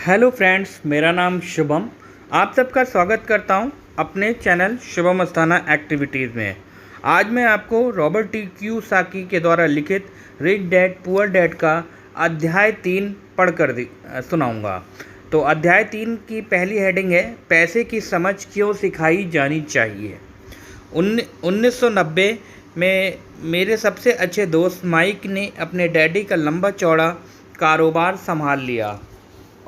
Hello friends, मेरा नाम शुभम। आप सबका स्वागत करता हूं अपने चैनल शुभम अस्थाना एक्टिविटीज़ में। आज मैं आपको रॉबर्ट टी कियोसाकी के द्वारा लिखित रिच डैड पुअर डैड का अध्याय 3 पढ़कर सुनाऊंगा। तो अध्याय 3 की पहली हेडिंग है, पैसे की समझ क्यों सिखाई जानी चाहिए। 1990 में मेरे सबसे अच्छे दोस्त माइक ने अपने डैडी का लंबा चौड़ा कारोबार संभाल लिया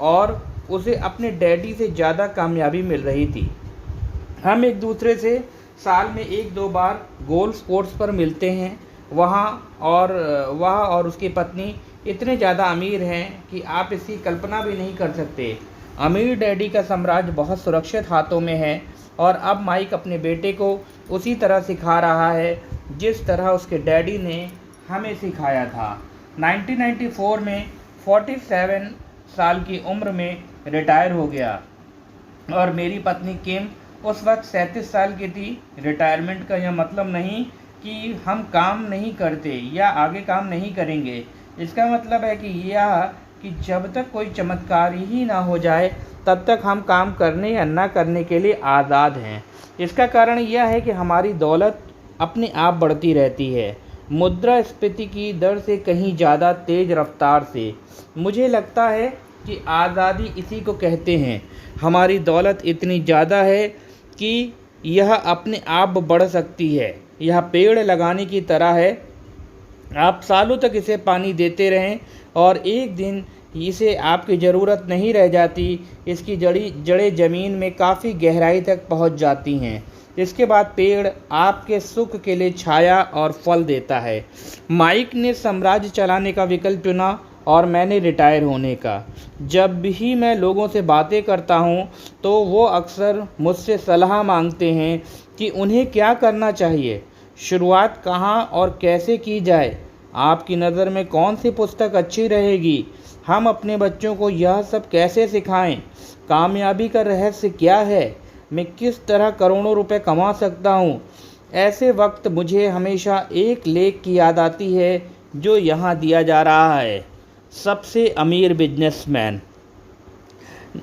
और उसे अपने डैडी से ज़्यादा कामयाबी मिल रही थी। हम एक दूसरे से साल में 1-2 बार गोल्फ कोर्स पर मिलते हैं। वह और उसकी पत्नी इतने ज़्यादा अमीर हैं कि आप इसकी कल्पना भी नहीं कर सकते। अमीर डैडी का साम्राज्य बहुत सुरक्षित हाथों में है और अब माइक अपने बेटे को उसी तरह सिखा रहा है जिस तरह उसके डैडी ने हमें सिखाया था। 1994 में 47 साल की उम्र में रिटायर हो गया और मेरी पत्नी किम उस वक्त 37 साल की थी। रिटायरमेंट का यह मतलब नहीं कि हम काम नहीं करते या आगे काम नहीं करेंगे। इसका मतलब है कि जब तक कोई चमत्कार ही ना हो जाए तब तक हम काम करने या ना करने के लिए आज़ाद हैं। इसका कारण यह है कि हमारी दौलत अपने आप बढ़ती रहती है, मुद्रास्फीति की दर से कहीं ज़्यादा तेज़ रफ्तार से। मुझे लगता है कि आज़ादी इसी को कहते हैं। हमारी दौलत इतनी ज़्यादा है कि यह अपने आप बढ़ सकती है। यह पेड़ लगाने की तरह है, आप सालों तक इसे पानी देते रहें और एक दिन इसे आपकी ज़रूरत नहीं रह जाती। इसकी जड़ें ज़मीन में काफ़ी गहराई तक पहुंच जाती हैं। इसके बाद पेड़ आपके सुख के लिए छाया और फल देता है। माइक ने साम्राज्य चलाने का विकल्प चुना और मैंने रिटायर होने का। जब भी मैं लोगों से बातें करता हूँ तो वो अक्सर मुझसे सलाह मांगते हैं कि उन्हें क्या करना चाहिए, शुरुआत कहाँ और कैसे की जाए, आपकी नज़र में कौन सी पुस्तक अच्छी रहेगी, हम अपने बच्चों को यह सब कैसे सिखाएं, कामयाबी का रहस्य क्या है, मैं किस तरह करोड़ों रुपए कमा सकता हूँ। ऐसे वक्त मुझे हमेशा एक लेख की याद आती है जो यहाँ दिया जा रहा है, सबसे अमीर बिजनेसमैन।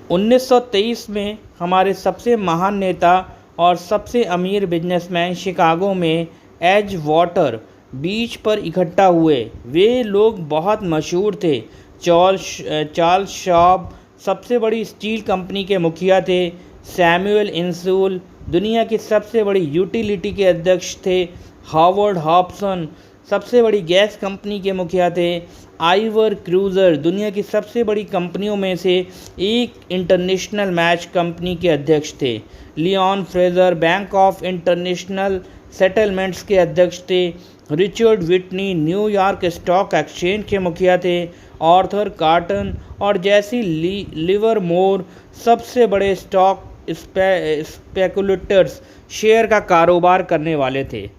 1923 में हमारे सबसे महान नेता और सबसे अमीर बिजनेसमैन शिकागो में एज वाटर बीच पर इकट्ठा हुए। वे लोग बहुत मशहूर थे। चार्ल्स शॉब सबसे बड़ी स्टील कंपनी के मुखिया थे। सैमुअल इंसूल दुनिया की सबसे बड़ी यूटिलिटी के अध्यक्ष थे। हावर्ड हॉब्सन सबसे बड़ी गैस कंपनी के मुखिया थे। आइवर क्रूज़र दुनिया की सबसे बड़ी कंपनियों में से एक इंटरनेशनल मैच कंपनी के अध्यक्ष थे। Leon Fraser Bank of International Settlements के अध्यक्ष थे। Richard Whitney New York Stock Exchange के मुखिया थे। आर्थर कॉटन और जैसी लिवरमोर सबसे बड़े स्टॉक स्पेकुलेटर्स शेयर का कारोबार करने वाले थे।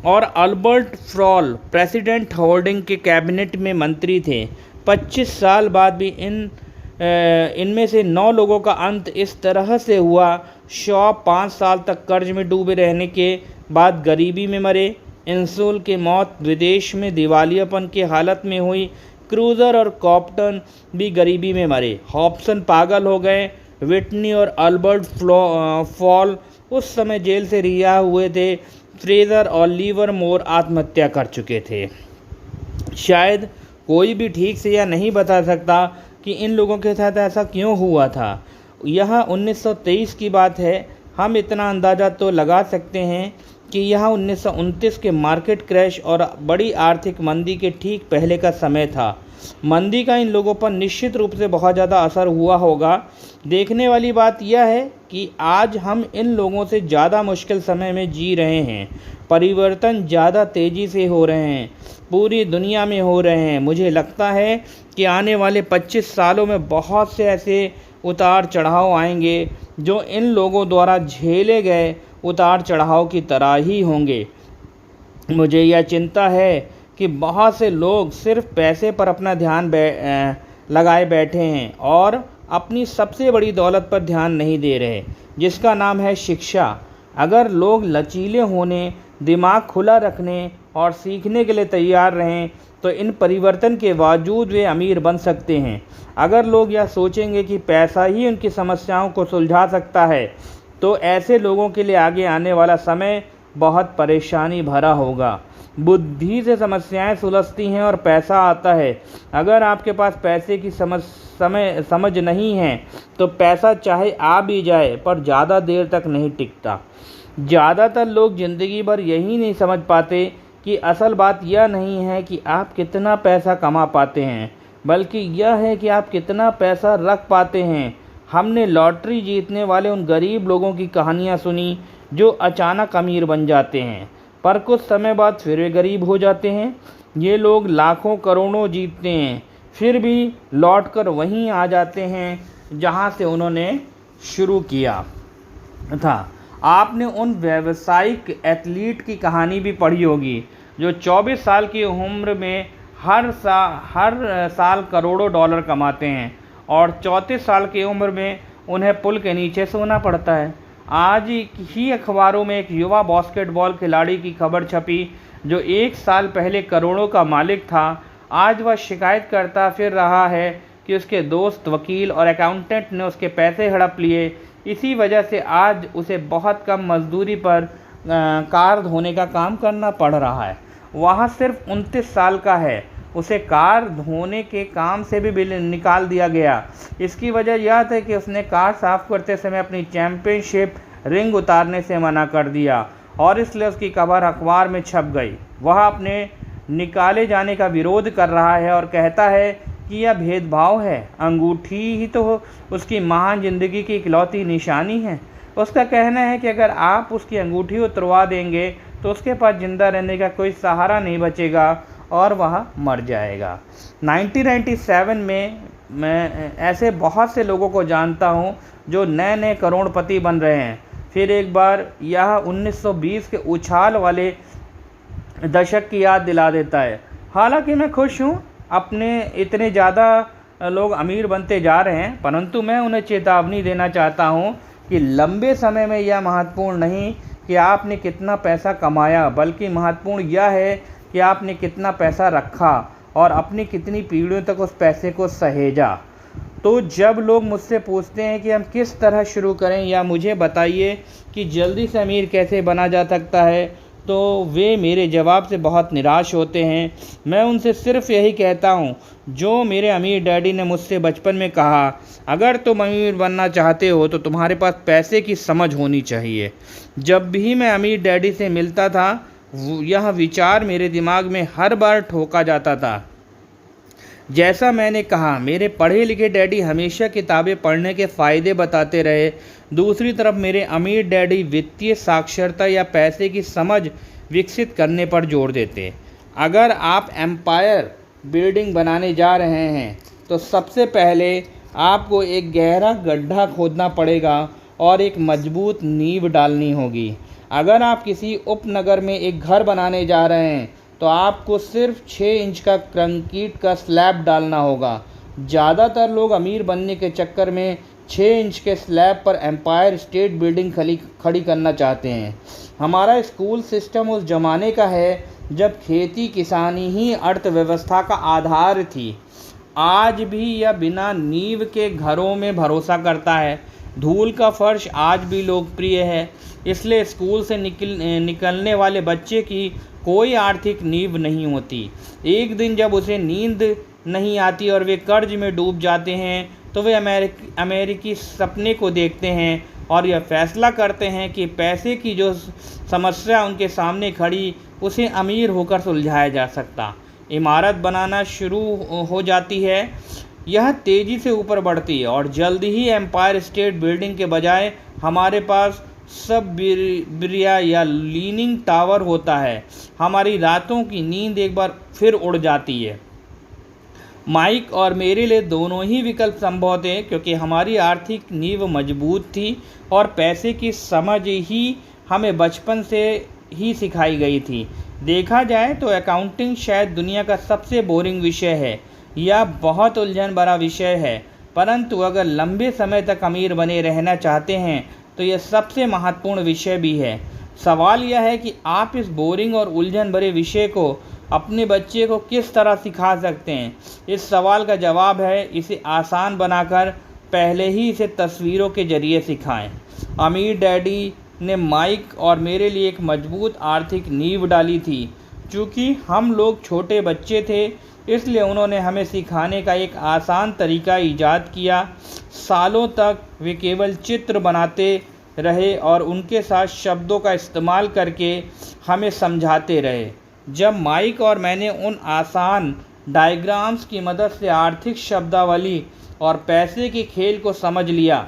और अल्बर्ट फ्रॉल प्रेसिडेंट होल्डिंग के कैबिनेट में मंत्री थे। 25 साल बाद भी इनमें से 9 लोगों का अंत इस तरह से हुआ। शॉ 5 साल तक कर्ज में डूबे रहने के बाद गरीबी में मरे। इंसूल की मौत विदेश में दिवालियापन की हालत में हुई। क्रूज़र और कॉप्टन भी गरीबी में मरे। हॉब्सन पागल हो गए। विटनी और अल्बर्ट फॉल उस समय जेल से रिहा हुए थे। फ्रेजर और लिवरमोर आत्महत्या कर चुके थे। शायद कोई भी ठीक से यह नहीं बता सकता कि इन लोगों के साथ ऐसा क्यों हुआ था। यह 1923 की बात है। हम इतना अंदाज़ा तो लगा सकते हैं कि यह 1929 के मार्केट क्रैश और बड़ी आर्थिक मंदी के ठीक पहले का समय था। मंदी का इन लोगों पर निश्चित रूप से बहुत ज़्यादा असर हुआ होगा। देखने वाली बात यह है कि आज हम इन लोगों से ज़्यादा मुश्किल समय में जी रहे हैं। परिवर्तन ज़्यादा तेज़ी से हो रहे हैं, पूरी दुनिया में हो रहे हैं। मुझे लगता है कि आने वाले 25 सालों में बहुत से ऐसे उतार चढ़ाव आएंगे जो इन लोगों द्वारा झेले गए उतार चढ़ाव की तरह ही होंगे। मुझे यह चिंता है कि बहुत से लोग सिर्फ पैसे पर अपना ध्यान लगाए बैठे हैं और अपनी सबसे बड़ी दौलत पर ध्यान नहीं दे रहे, जिसका नाम है शिक्षा। अगर लोग लचीले होने, दिमाग खुला रखने और सीखने के लिए तैयार रहें तो इन परिवर्तन के बावजूद वे अमीर बन सकते हैं। अगर लोग यह सोचेंगे कि पैसा ही उनकी समस्याओं को सुलझा सकता है, तो ऐसे लोगों के लिए आगे आने वाला समय बहुत परेशानी भरा होगा। बुद्धि से समस्याएं सुलझती हैं और पैसा आता है। अगर आपके पास पैसे की समझ नहीं है, तो पैसा चाहे आ भी जाए पर ज़्यादा देर तक नहीं टिकता। ज़्यादातर लोग ज़िंदगी भर यही नहीं समझ पाते कि असल बात यह नहीं है कि आप कितना पैसा कमा पाते हैं, बल्कि यह है कि आप कितना पैसा रख पाते हैं। हमने लॉटरी जीतने वाले उन गरीब लोगों की कहानियाँ सुनी जो अचानक अमीर बन जाते हैं, पर कुछ समय बाद फिर वे गरीब हो जाते हैं। ये लोग लाखों करोड़ों जीतते हैं, फिर भी लौटकर वहीं आ जाते हैं जहाँ से उन्होंने शुरू किया था। आपने उन व्यावसायिक एथलीट की कहानी भी पढ़ी होगी जो 24 साल की उम्र में हर साल करोड़ों डॉलर कमाते हैं और 34 साल की उम्र में उन्हें पुल के नीचे सोना पड़ता है। आज ही अखबारों में एक युवा बास्केटबॉल खिलाड़ी की खबर छपी जो 1 साल पहले करोड़ों का मालिक था। आज वह शिकायत करता फिर रहा है कि उसके दोस्त, वकील और अकाउंटेंट ने उसके पैसे हड़प लिए। इसी वजह से आज उसे बहुत कम मजदूरी पर कार धोने का काम करना पड़ रहा है। वह सिर्फ 29 साल का है। उसे कार धोने के काम से भी निकाल दिया गया। इसकी वजह यह थी कि उसने कार साफ करते समय अपनी चैंपियनशिप रिंग उतारने से मना कर दिया और इसलिए उसकी खबर अखबार में छप गई। वह अपने निकाले जाने का विरोध कर रहा है और कहता है कि यह भेदभाव है। अंगूठी ही तो उसकी महान जिंदगी की इकलौती निशानी है। उसका कहना है कि अगर आप उसकी अंगूठी उतरवा देंगे तो उसके पास जिंदा रहने का कोई सहारा नहीं बचेगा और वह मर जाएगा। 1997 में मैं ऐसे बहुत से लोगों को जानता हूँ जो नए नए करोड़पति बन रहे हैं। फिर एक बार यह 1920 के उछाल वाले दशक की याद दिला देता है। हालांकि मैं खुश हूँ अपने इतने ज़्यादा लोग अमीर बनते जा रहे हैं, परंतु मैं उन्हें चेतावनी देना चाहता हूँ कि लंबे समय में यह महत्वपूर्ण नहीं कि आपने कितना पैसा कमाया, बल्कि महत्वपूर्ण यह है कि आपने कितना पैसा रखा और अपनी कितनी पीढ़ियों तक उस पैसे को सहेजा। तो जब लोग मुझसे पूछते हैं कि हम किस तरह शुरू करें या मुझे बताइए कि जल्दी से अमीर कैसे बना जा सकता है, तो वे मेरे जवाब से बहुत निराश होते हैं। मैं उनसे सिर्फ यही कहता हूँ जो मेरे अमीर डैडी ने मुझसे बचपन में कहा, अगर तुम अमीर बनना चाहते हो तो तुम्हारे पास पैसे की समझ होनी चाहिए। जब भी मैं अमीर डैडी से मिलता था, यह विचार मेरे दिमाग में हर बार ठोका जाता था। जैसा मैंने कहा, मेरे पढ़े लिखे डैडी हमेशा किताबें पढ़ने के फ़ायदे बताते रहे। दूसरी तरफ मेरे अमीर डैडी वित्तीय साक्षरता या पैसे की समझ विकसित करने पर जोर देते। अगर आप एम्पायर बिल्डिंग बनाने जा रहे हैं तो सबसे पहले आपको एक गहरा गड्ढा खोदना पड़ेगा और एक मजबूत नींव डालनी होगी। अगर आप किसी उपनगर में एक घर बनाने जा रहे हैं तो आपको सिर्फ 6 इंच का कंक्रीट का स्लैब डालना होगा। ज़्यादातर लोग अमीर बनने के चक्कर में 6 इंच के स्लैब पर एम्पायर स्टेट बिल्डिंग खड़ी करना चाहते हैं। हमारा स्कूल सिस्टम उस ज़माने का है जब खेती किसानी ही अर्थव्यवस्था का आधार थी। आज भी यह बिना नींव के घरों में भरोसा करता है। धूल का फर्श आज भी लोकप्रिय है, इसलिए स्कूल से निकलने वाले बच्चे की कोई आर्थिक नींव नहीं होती। एक दिन जब उसे नींद नहीं आती और वे कर्ज में डूब जाते हैं, तो वे अमेरिकी सपने को देखते हैं और यह फैसला करते हैं कि पैसे की जो समस्या उनके सामने खड़ी, उसे अमीर होकर सुलझाया जा सकता। इमारत बनाना शुरू हो जाती है। यह तेज़ी से ऊपर बढ़ती है और जल्द ही एम्पायर स्टेट बिल्डिंग के बजाय हमारे पास सब बिरिया या लीनिंग टावर होता है। हमारी रातों की नींद एक बार फिर उड़ जाती है। माइक और मेरे लिए दोनों ही विकल्प संभव थे, क्योंकि हमारी आर्थिक नींव मजबूत थी और पैसे की समझ ही हमें बचपन से ही सिखाई गई थी। देखा जाए तो अकाउंटिंग शायद दुनिया का सबसे बोरिंग विषय है। यह बहुत उलझन भरा विषय है, परंतु अगर लंबे समय तक अमीर बने रहना चाहते हैं तो यह सबसे महत्वपूर्ण विषय भी है। सवाल यह है कि आप इस बोरिंग और उलझन भरे विषय को अपने बच्चे को किस तरह सिखा सकते हैं? इस सवाल का जवाब है, इसे आसान बनाकर पहले ही इसे तस्वीरों के ज़रिए सिखाएं। अमीर डैडी ने माइक और मेरे लिए एक मजबूत आर्थिक नींव डाली थी। चूँकि हम लोग छोटे बच्चे थे, इसलिए उन्होंने हमें सिखाने का एक आसान तरीका ईजाद किया। सालों तक वे केवल चित्र बनाते रहे और उनके साथ शब्दों का इस्तेमाल करके हमें समझाते रहे। जब माइक और मैंने उन आसान डायग्राम्स की मदद से आर्थिक शब्दावली और पैसे के खेल को समझ लिया,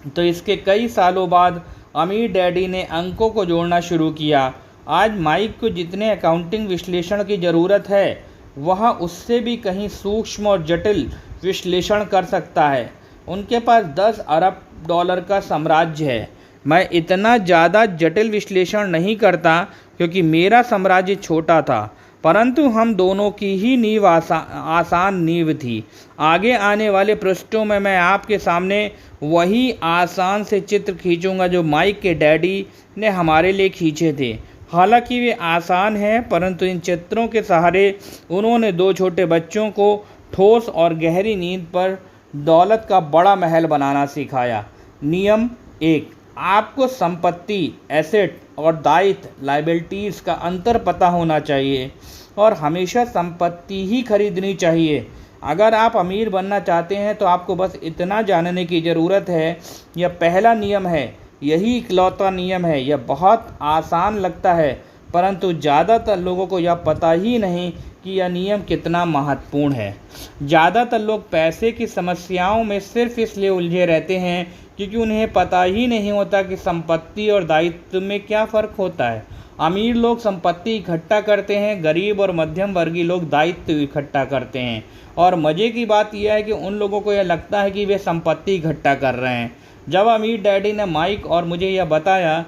तो इसके कई सालों बाद अमीर डैडी ने अंकों को जोड़ना शुरू किया। आज माइक को जितने अकाउंटिंग विश्लेषण की ज़रूरत है, वह उससे भी कहीं सूक्ष्म और जटिल विश्लेषण कर सकता है। उनके पास 10 अरब डॉलर का साम्राज्य है। मैं इतना ज़्यादा जटिल विश्लेषण नहीं करता क्योंकि मेरा साम्राज्य छोटा था, परंतु हम दोनों की ही नींव आसान नींव थी। आगे आने वाले पृष्ठों में मैं आपके सामने वही आसान से चित्र खींचूंगा जो माइक के डैडी ने हमारे लिए खींचे थे। हालांकि वे आसान हैं, परंतु इन चित्रों के सहारे उन्होंने 2 छोटे बच्चों को ठोस और गहरी नींद पर दौलत का बड़ा महल बनाना सिखाया। नियम 1, आपको संपत्ति एसेट और दायित्व लायबिलिटीज़ का अंतर पता होना चाहिए और हमेशा संपत्ति ही खरीदनी चाहिए। अगर आप अमीर बनना चाहते हैं तो आपको बस इतना जानने की ज़रूरत है, यह पहला नियम है, यही इकलौता नियम है। यह बहुत आसान लगता है, परंतु ज़्यादातर लोगों को यह पता ही नहीं कि यह नियम कितना महत्वपूर्ण है। ज़्यादातर लोग पैसे की समस्याओं में सिर्फ इसलिए उलझे रहते हैं क्योंकि उन्हें पता ही नहीं होता कि संपत्ति और दायित्व में क्या फ़र्क होता है। अमीर लोग संपत्ति इकट्ठा करते हैं, गरीब और मध्यम वर्गीय लोग दायित्व इकट्ठा करते हैं। और मज़े की बात यह है कि उन लोगों को यह लगता है कि वे संपत्ति इकट्ठा कर रहे हैं। जब अमीर डैडी ने माइक और मुझे यह बताया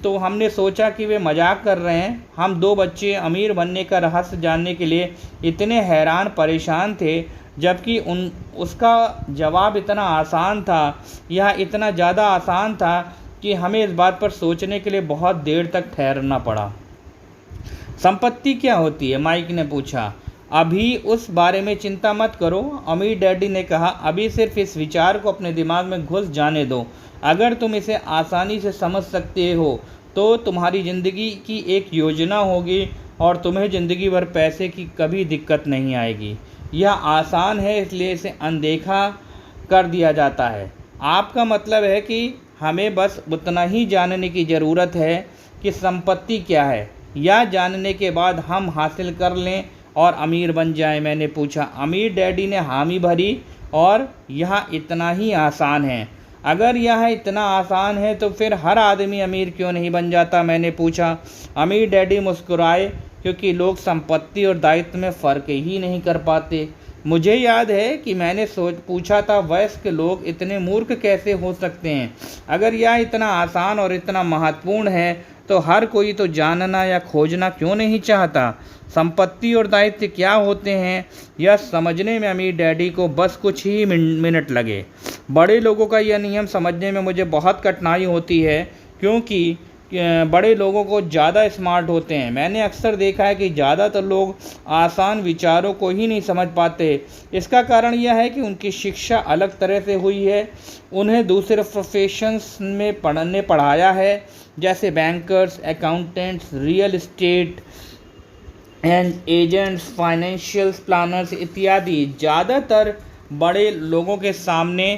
तो हमने सोचा कि वे मजाक कर रहे हैं। हम 2 बच्चे अमीर बनने का रहस्य जानने के लिए इतने हैरान परेशान थे, जबकि उसका जवाब इतना आसान था, यह इतना ज़्यादा आसान था कि हमें इस बात पर सोचने के लिए बहुत देर तक ठहरना पड़ा। संपत्ति क्या होती है? माइक ने पूछा। अभी उस बारे में चिंता मत करो, अमीर डैडी ने कहा। अभी सिर्फ इस विचार को अपने दिमाग में घुस जाने दो। अगर तुम इसे आसानी से समझ सकते हो तो तुम्हारी ज़िंदगी की एक योजना होगी और तुम्हें ज़िंदगी भर पैसे की कभी दिक्कत नहीं आएगी। यह आसान है, इसलिए इसे अनदेखा कर दिया जाता है। आपका मतलब है कि हमें बस उतना ही जानने की ज़रूरत है कि संपत्ति क्या है। यह जानने के बाद हम हासिल कर लें और अमीर बन जाएं। मैंने पूछा। अमीर डैडी ने हामी भरी। और यह इतना ही आसान है? अगर यह इतना आसान है तो फिर हर आदमी अमीर क्यों नहीं बन जाता? मैंने पूछा। अमीर डैडी मुस्कुराए, क्योंकि लोग संपत्ति और दायित्व में फ़र्क ही नहीं कर पाते। मुझे याद है कि मैंने पूछा था, वयस्क लोग इतने मूर्ख कैसे हो सकते हैं? अगर यह इतना आसान और इतना महत्वपूर्ण है तो हर कोई तो जानना या खोजना क्यों नहीं चाहता? संपत्ति और दायित्व क्या होते हैं, यह समझने में अमीर डैडी को बस कुछ ही मिनट लगे। बड़े लोगों का यह नियम समझने में मुझे बहुत कठिनाई होती है, क्योंकि बड़े लोगों को ज़्यादा स्मार्ट होते हैं। मैंने अक्सर देखा है कि ज़्यादातर लोग आसान विचारों को ही नहीं समझ पाते। इसका कारण यह है कि उनकी शिक्षा अलग तरह से हुई है। उन्हें दूसरे प्रोफेशंस में पढ़ाया है, जैसे bankers, accountants, real estate and agents, financial planners इत्यादि। ज़्यादातर बड़े लोगों के सामने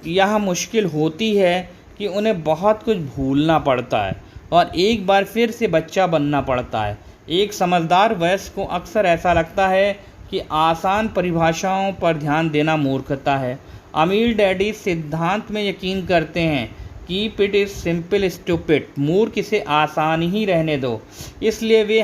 यह मुश्किल होती है कि उन्हें बहुत कुछ भूलना पड़ता है और एक बार फिर से बच्चा बनना पड़ता है। एक समझदार वयस्क को अक्सर ऐसा लगता है कि आसान परिभाषाओं पर ध्यान देना मूर्खता है। अमीर डैडी सिद्धांत में यकीन करते हैं, keep it is simple stupid, मूर्ख इसे आसान ही रहने दो। इसलिए वे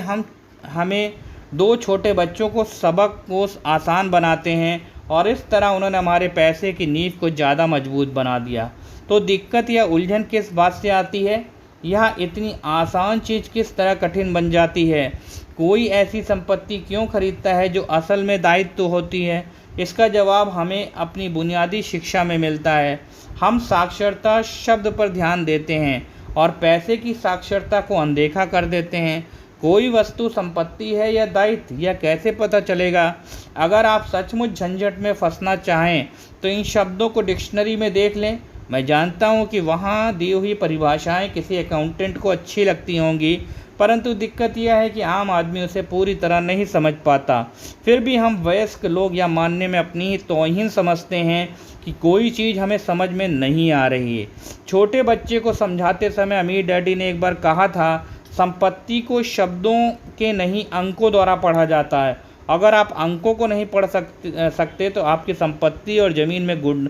हमें 2 छोटे बच्चों को सबक को आसान बनाते हैं और इस तरह उन्होंने हमारे पैसे की नींव को ज़्यादा मजबूत बना दिया। तो दिक्कत या उलझन किस बात से आती है? यह इतनी आसान चीज़ किस तरह कठिन बन जाती है? कोई ऐसी संपत्ति क्यों खरीदता है जो असल में दायित्व होती है? इसका जवाब हमें अपनी बुनियादी शिक्षा में मिलता है। हम साक्षरता शब्द पर ध्यान देते हैं और पैसे की साक्षरता को अनदेखा कर देते हैं। कोई वस्तु संपत्ति है या दायित्व, यह कैसे पता चलेगा? अगर आप सचमुच झंझट में फंसना चाहें तो इन शब्दों को डिक्शनरी में देख लें। मैं जानता हूँ कि वहाँ दी हुई परिभाषाएं किसी अकाउंटेंट को अच्छी लगती होंगी, परंतु दिक्कत यह है कि आम आदमी उसे पूरी तरह नहीं समझ पाता। फिर भी हम वयस्क लोग यह मानने में अपनी ही तौहीन समझते हैं कि कोई चीज़ हमें समझ में नहीं आ रही है। छोटे बच्चे को समझाते समय अमीर डैडी ने एक बार कहा था, संपत्ति को शब्दों के नहीं अंकों द्वारा पढ़ा जाता है। अगर आप अंकों को नहीं पढ़ सकते तो आपकी संपत्ति और ज़मीन में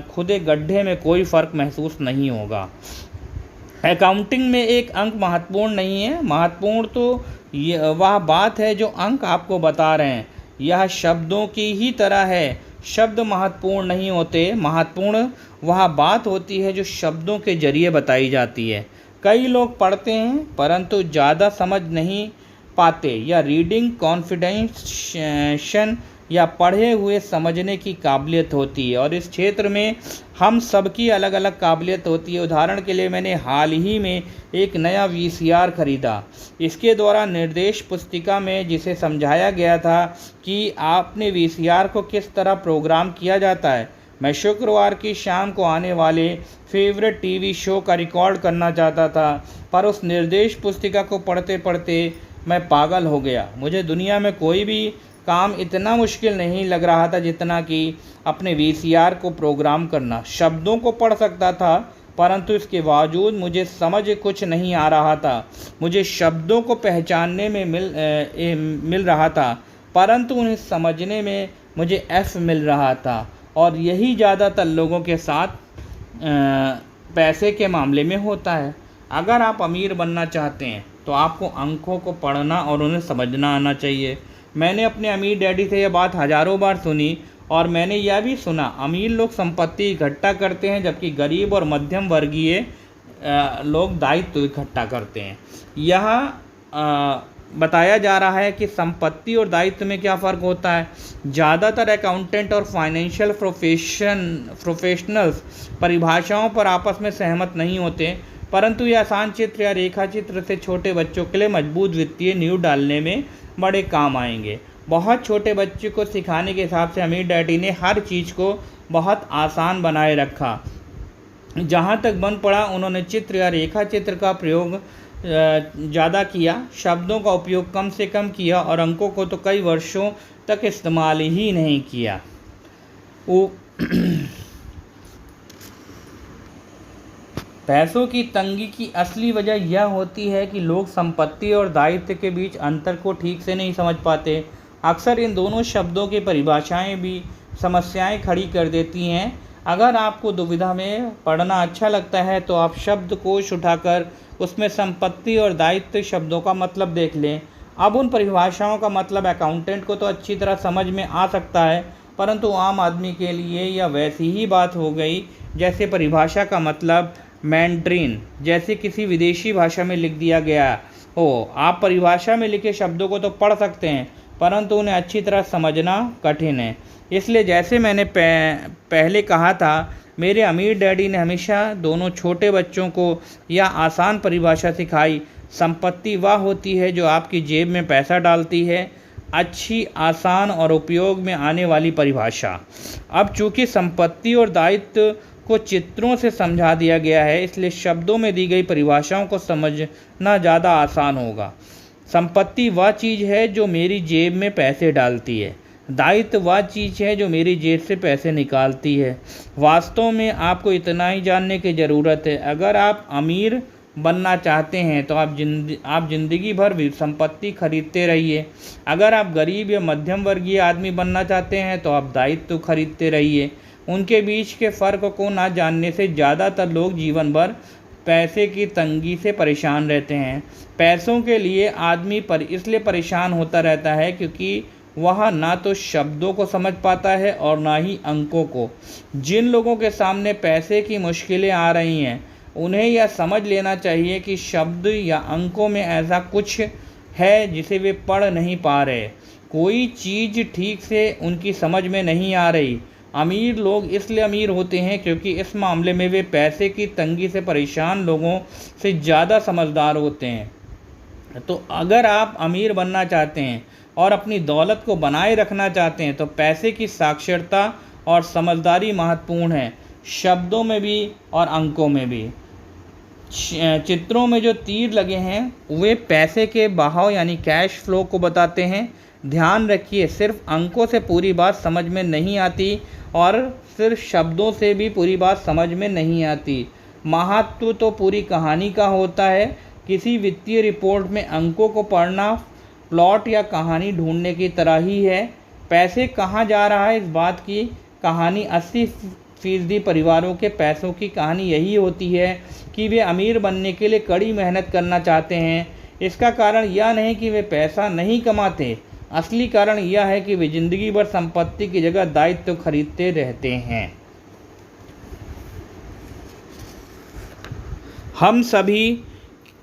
खुदे गड्ढे में कोई फ़र्क महसूस नहीं होगा। अकाउंटिंग में एक अंक महत्वपूर्ण नहीं है, महत्वपूर्ण तो वह बात है जो अंक आपको बता रहे हैं। यह शब्दों की ही तरह है, शब्द महत्वपूर्ण नहीं होते, महत्वपूर्ण वह बात होती है जो शब्दों के जरिए बताई जाती है। कई लोग पढ़ते हैं परंतु ज़्यादा समझ नहीं पाते। या रीडिंग कॉन्फिडेंशन या पढ़े हुए समझने की काबिलियत होती है, और इस क्षेत्र में हम सबकी अलग अलग काबिलियत होती है। उदाहरण के लिए मैंने हाल ही में एक नया वीसीआर खरीदा। इसके द्वारा निर्देश पुस्तिका में जिसे समझाया गया था कि आपने वीसीआर को किस तरह प्रोग्राम किया जाता है। मैं शुक्रवार की शाम को आने वाले फेवरेट टीवी शो का रिकॉर्ड करना चाहता था, पर उस निर्देश पुस्तिका को पढ़ते पढ़ते मैं पागल हो गया। मुझे दुनिया में कोई भी काम इतना मुश्किल नहीं लग रहा था जितना कि अपने वीसीआर को प्रोग्राम करना। शब्दों को पढ़ सकता था परंतु इसके बावजूद मुझे समझ कुछ नहीं आ रहा था। मुझे शब्दों को पहचानने में मिल रहा था परंतु उन्हें समझने में मुझे एफ मिल रहा था। और यही ज़्यादातर लोगों के साथ पैसे के मामले में होता है। अगर आप अमीर बनना चाहते हैं तो आपको अंकों को पढ़ना और उन्हें समझना आना चाहिए। मैंने अपने अमीर डैडी से यह बात हज़ारों बार सुनी, और मैंने यह भी सुना अमीर लोग संपत्ति इकट्ठा करते हैं जबकि गरीब और मध्यम वर्गीय लोग दायित्व इकट्ठा करते हैं। यह बताया जा रहा है कि संपत्ति और दायित्व में क्या फ़र्क होता है। ज़्यादातर अकाउंटेंट और फाइनेंशियल प्रोफेशनल्स परिभाषाओं पर आपस में सहमत नहीं होते, परंतु यह आसान चित्र या रेखा चित्र से छोटे बच्चों के लिए मजबूत वित्तीय नींव डालने में बड़े काम आएंगे। बहुत छोटे बच्चे को सिखाने के हिसाब से अमीर डैडी ने हर चीज़ को बहुत आसान बनाए रखा। जहाँ तक बन पड़ा उन्होंने चित्र या रेखा चित्र का प्रयोग ज़्यादा किया, शब्दों का उपयोग कम से कम किया और अंकों को तो कई वर्षों तक इस्तेमाल ही नहीं किया। पैसों की तंगी की असली वजह यह होती है कि लोग संपत्ति और दायित्व के बीच अंतर को ठीक से नहीं समझ पाते। अक्सर इन दोनों शब्दों की परिभाषाएं भी समस्याएं खड़ी कर देती हैं। अगर आपको दुविधा में पढ़ना अच्छा लगता है तो आप शब्दकोश उठाकर उसमें संपत्ति और दायित्व शब्दों का मतलब देख लें। अब उन परिभाषाओं का मतलब अकाउंटेंट को तो अच्छी तरह समझ में आ सकता है, परंतु आम आदमी के लिए यह वैसी ही बात हो गई जैसे परिभाषा का मतलब मैंड्रीन जैसे किसी विदेशी भाषा में लिख दिया गया हो। आप परिभाषा में लिखे शब्दों को तो पढ़ सकते हैं परंतु उन्हें अच्छी तरह समझना कठिन है। इसलिए जैसे मैंने पहले कहा था, मेरे अमीर डैडी ने हमेशा दोनों छोटे बच्चों को यह आसान परिभाषा सिखाई। संपत्ति वह होती है जो आपकी जेब में पैसा डालती है। अच्छी, आसान और उपयोग में आने वाली परिभाषा। अब चूँकि संपत्ति और दायित्व को चित्रों से समझा दिया गया है, इसलिए शब्दों में दी गई परिभाषाओं को समझना ज़्यादा आसान होगा। संपत्ति वह चीज़ है जो मेरी जेब में पैसे डालती है। दायित्व वह चीज़ है जो मेरी जेब से पैसे निकालती है। वास्तव में आपको इतना ही जानने की ज़रूरत है। अगर आप अमीर बनना चाहते हैं तो आप ज़िंदगी भर भी संपत्ति खरीदते रहिए। अगर आप गरीब या मध्यम वर्गीय आदमी बनना चाहते हैं तो आप दायित्व खरीदते रहिए। उनके बीच के फ़र्क को ना जानने से ज़्यादातर लोग जीवन भर पैसे की तंगी से परेशान रहते हैं। पैसों के लिए आदमी इसलिए परेशान होता रहता है क्योंकि वह ना तो शब्दों को समझ पाता है और ना ही अंकों को। जिन लोगों के सामने पैसे की मुश्किलें आ रही हैं, उन्हें यह समझ लेना चाहिए कि शब्द या अंकों में ऐसा कुछ है जिसे वे पढ़ नहीं पा रहे। कोई चीज़ ठीक से उनकी समझ में नहीं आ रही। अमीर लोग इसलिए अमीर होते हैं क्योंकि इस मामले में वे पैसे की तंगी से परेशान लोगों से ज़्यादा समझदार होते हैं। तो अगर आप अमीर बनना चाहते हैं और अपनी दौलत को बनाए रखना चाहते हैं तो पैसे की साक्षरता और समझदारी महत्वपूर्ण है, शब्दों में भी और अंकों में भी। चित्रों में जो तीर लगे हैं वे पैसे के बहाव यानी कैश फ्लो को बताते हैं। ध्यान रखिए, सिर्फ अंकों से पूरी बात समझ में नहीं आती और सिर्फ शब्दों से भी पूरी बात समझ में नहीं आती। महत्व तो पूरी कहानी का होता है। किसी वित्तीय रिपोर्ट में अंकों को पढ़ना प्लॉट या कहानी ढूंढने की तरह ही है। पैसे कहाँ जा रहा है, इस बात की कहानी 80% परिवारों के पैसों की कहानी यही होती है कि वे अमीर बनने के लिए कड़ी मेहनत करना चाहते हैं। इसका कारण यह नहीं कि वे पैसा नहीं कमाते, असली कारण यह है कि वे जिंदगी भर संपत्ति की जगह दायित्व खरीदते रहते हैं। हम सभी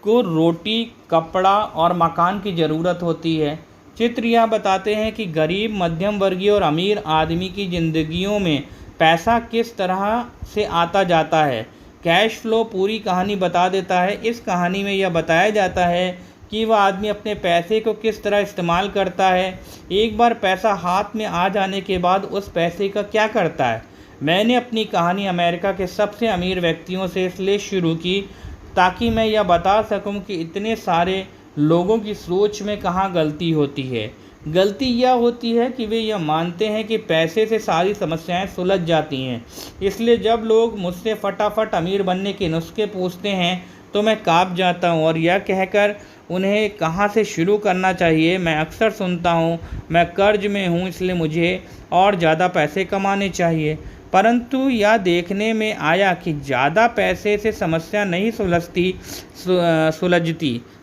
को रोटी, कपड़ा और मकान की ज़रूरत होती है। चित्र यह बताते हैं कि गरीब, मध्यम वर्गीय और अमीर आदमी की ज़िंदगियों में पैसा किस तरह से आता जाता है। कैश फ्लो पूरी कहानी बता देता है। इस कहानी में यह बताया जाता है कि वह आदमी अपने पैसे को किस तरह इस्तेमाल करता है। एक बार पैसा हाथ में आ जाने के बाद उस पैसे का क्या करता है। मैंने अपनी कहानी अमेरिका के सबसे अमीर व्यक्तियों से इसलिए शुरू की ताकि मैं यह बता सकूं कि इतने सारे लोगों की सोच में कहाँ गलती होती है। गलती यह होती है कि वे यह मानते हैं कि पैसे से सारी समस्याएं सुलझ जाती हैं। इसलिए जब लोग मुझसे फटाफट अमीर बनने के नुस्खे पूछते हैं तो मैं काँप जाता हूँ और यह कहकर उन्हें कहाँ से शुरू करना चाहिए। मैं अक्सर सुनता हूँ, मैं कर्ज में हूँ इसलिए मुझे और ज़्यादा पैसे कमाने चाहिए। परंतु यह देखने में आया कि ज़्यादा पैसे से समस्या नहीं सुलझती।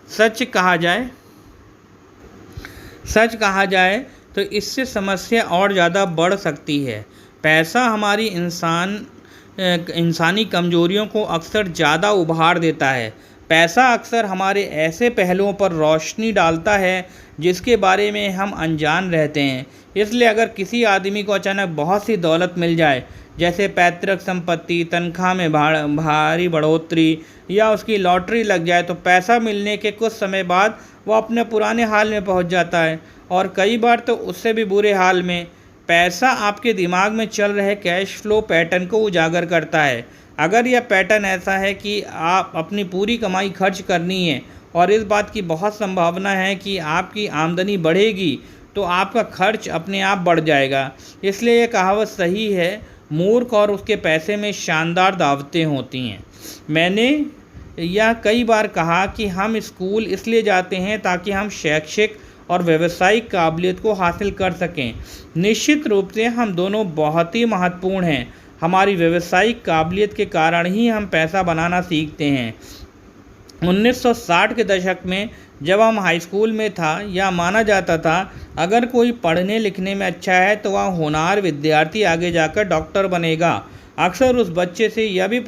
सच कहा जाए तो इससे समस्या और ज़्यादा बढ़ सकती है। पैसा हमारी इंसानी कमजोरियों को अक्सर ज़्यादा उभार देता है। पैसा अक्सर हमारे ऐसे पहलुओं पर रोशनी डालता है जिसके बारे में हम अनजान रहते हैं। इसलिए अगर किसी आदमी को अचानक बहुत सी दौलत मिल जाए, जैसे पैतृक संपत्ति, तनख्वाह में भारी बढ़ोतरी या उसकी लॉटरी लग जाए, तो पैसा मिलने के कुछ समय बाद वो अपने पुराने हाल में पहुंच जाता है और कई बार तो उससे भी बुरे हाल में। पैसा आपके दिमाग में चल रहे कैश फ्लो पैटर्न को उजागर करता है। अगर यह पैटर्न ऐसा है कि आप अपनी पूरी कमाई खर्च करनी है और इस बात की बहुत संभावना है कि आपकी आमदनी बढ़ेगी, तो आपका खर्च अपने आप बढ़ जाएगा। इसलिए यह कहावत सही है, मूर्ख और उसके पैसे में शानदार दावतें होती हैं। मैंने यह कई बार कहा कि हम स्कूल इसलिए जाते हैं ताकि हम शैक्षिक और व्यावसायिक काबिलियत को हासिल कर सकें। निश्चित रूप से हम दोनों बहुत ही महत्वपूर्ण हैं। हमारी व्यावसायिक काबिलियत के कारण ही हम पैसा बनाना सीखते हैं। 1960 के दशक में जब हम हाई स्कूल में था, यह माना जाता था अगर कोई पढ़ने लिखने में अच्छा है तो वह होनहार विद्यार्थी आगे जाकर डॉक्टर बनेगा। अक्सर उस बच्चे से यह भी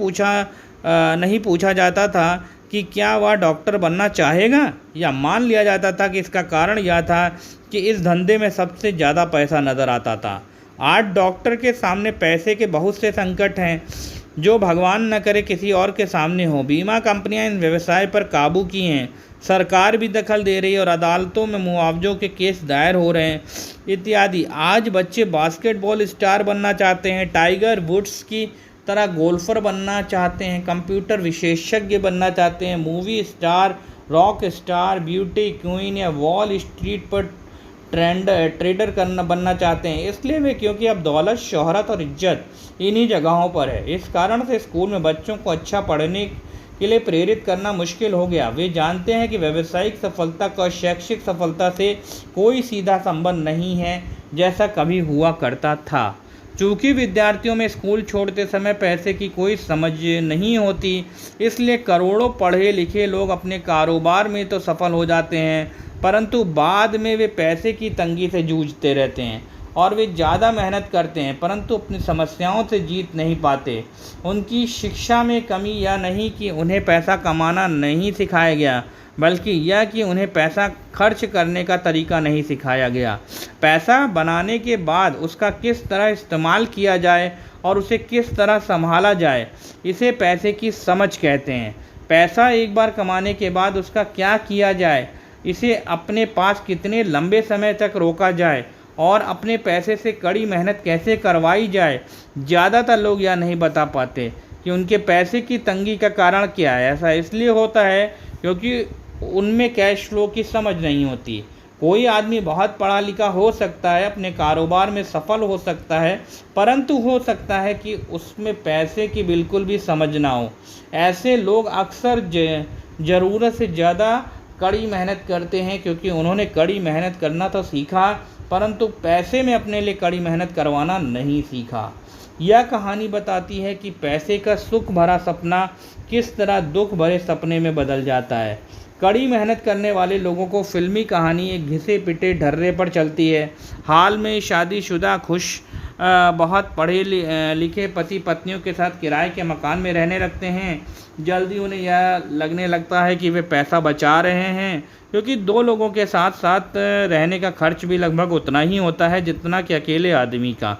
नहीं पूछा जाता था कि क्या वह डॉक्टर बनना चाहेगा, या मान लिया जाता था कि इसका कारण यह था कि इस धंधे में सबसे ज़्यादा पैसा नज़र आता था। आज डॉक्टर के सामने पैसे के बहुत से संकट हैं जो भगवान न करे किसी और के सामने हो। बीमा कंपनियां इन व्यवसाय पर काबू की हैं, सरकार भी दखल दे रही है और अदालतों में मुआवजों के केस दायर हो रहे हैं इत्यादि। आज बच्चे बास्केटबॉल स्टार बनना चाहते हैं, टाइगर वुड्स की तरह गोल्फर बनना चाहते हैं, कंप्यूटर विशेषज्ञ बनना चाहते हैं, movie star, rock star, beauty queen या वॉल स्ट्रीट पर ट्रेडर बनना चाहते हैं। इसलिए वे क्योंकि अब दौलत, शोहरत और इज्जत इन्हीं जगहों पर है। इस कारण से स्कूल में बच्चों को अच्छा पढ़ने के लिए प्रेरित करना मुश्किल हो गया। वे जानते हैं कि व्यावसायिक सफलता का शैक्षिक सफलता से कोई सीधा संबंध नहीं है जैसा कभी हुआ करता था। चूँकि विद्यार्थियों में स्कूल छोड़ते समय पैसे की कोई समझ नहीं होती, इसलिए करोड़ों पढ़े लिखे लोग अपने कारोबार में तो सफल हो जाते हैं, परंतु बाद में वे पैसे की तंगी से जूझते रहते हैं और वे ज़्यादा मेहनत करते हैं परंतु अपनी समस्याओं से जीत नहीं पाते। उनकी शिक्षा में कमी यह नहीं कि उन्हें पैसा कमाना नहीं सिखाया गया, बल्कि यह कि उन्हें पैसा खर्च करने का तरीका नहीं सिखाया गया। पैसा बनाने के बाद उसका किस तरह इस्तेमाल किया जाए और उसे किस तरह संभाला जाए, इसे पैसे की समझ कहते हैं। पैसा एक बार कमाने के बाद उसका क्या किया जाए, इसे अपने पास कितने लंबे समय तक रोका जाए और अपने पैसे से कड़ी मेहनत कैसे करवाई जाए। ज़्यादातर लोग यह नहीं बता पाते कि उनके पैसे की तंगी का कारण क्या है। ऐसा इसलिए होता है क्योंकि उनमें कैश फ्लो की समझ नहीं होती। कोई आदमी बहुत पढ़ा लिखा हो सकता है, अपने कारोबार में सफल हो सकता है, परंतु हो सकता है कि उसमें पैसे की बिल्कुल भी समझ ना हो। ऐसे लोग अक्सर ज़रूरत से ज़्यादा कड़ी मेहनत करते हैं क्योंकि उन्होंने कड़ी मेहनत करना तो सीखा, परंतु पैसे में अपने लिए कड़ी मेहनत करवाना नहीं सीखा। यह कहानी बताती है कि पैसे का सुख भरा सपना किस तरह दुख भरे सपने में बदल जाता है। कड़ी मेहनत करने वाले लोगों को फिल्मी कहानी एक घिसे पिटे ढर्रे पर चलती है। हाल में शादीशुदा बहुत पढ़े लिखे पति पत्नियों के साथ किराए के मकान में रहने लगते हैं। जल्दी उन्हें यह लगने लगता है कि वे पैसा बचा रहे हैं, क्योंकि दो लोगों के साथ साथ रहने का खर्च भी लगभग उतना ही होता है जितना कि अकेले आदमी का।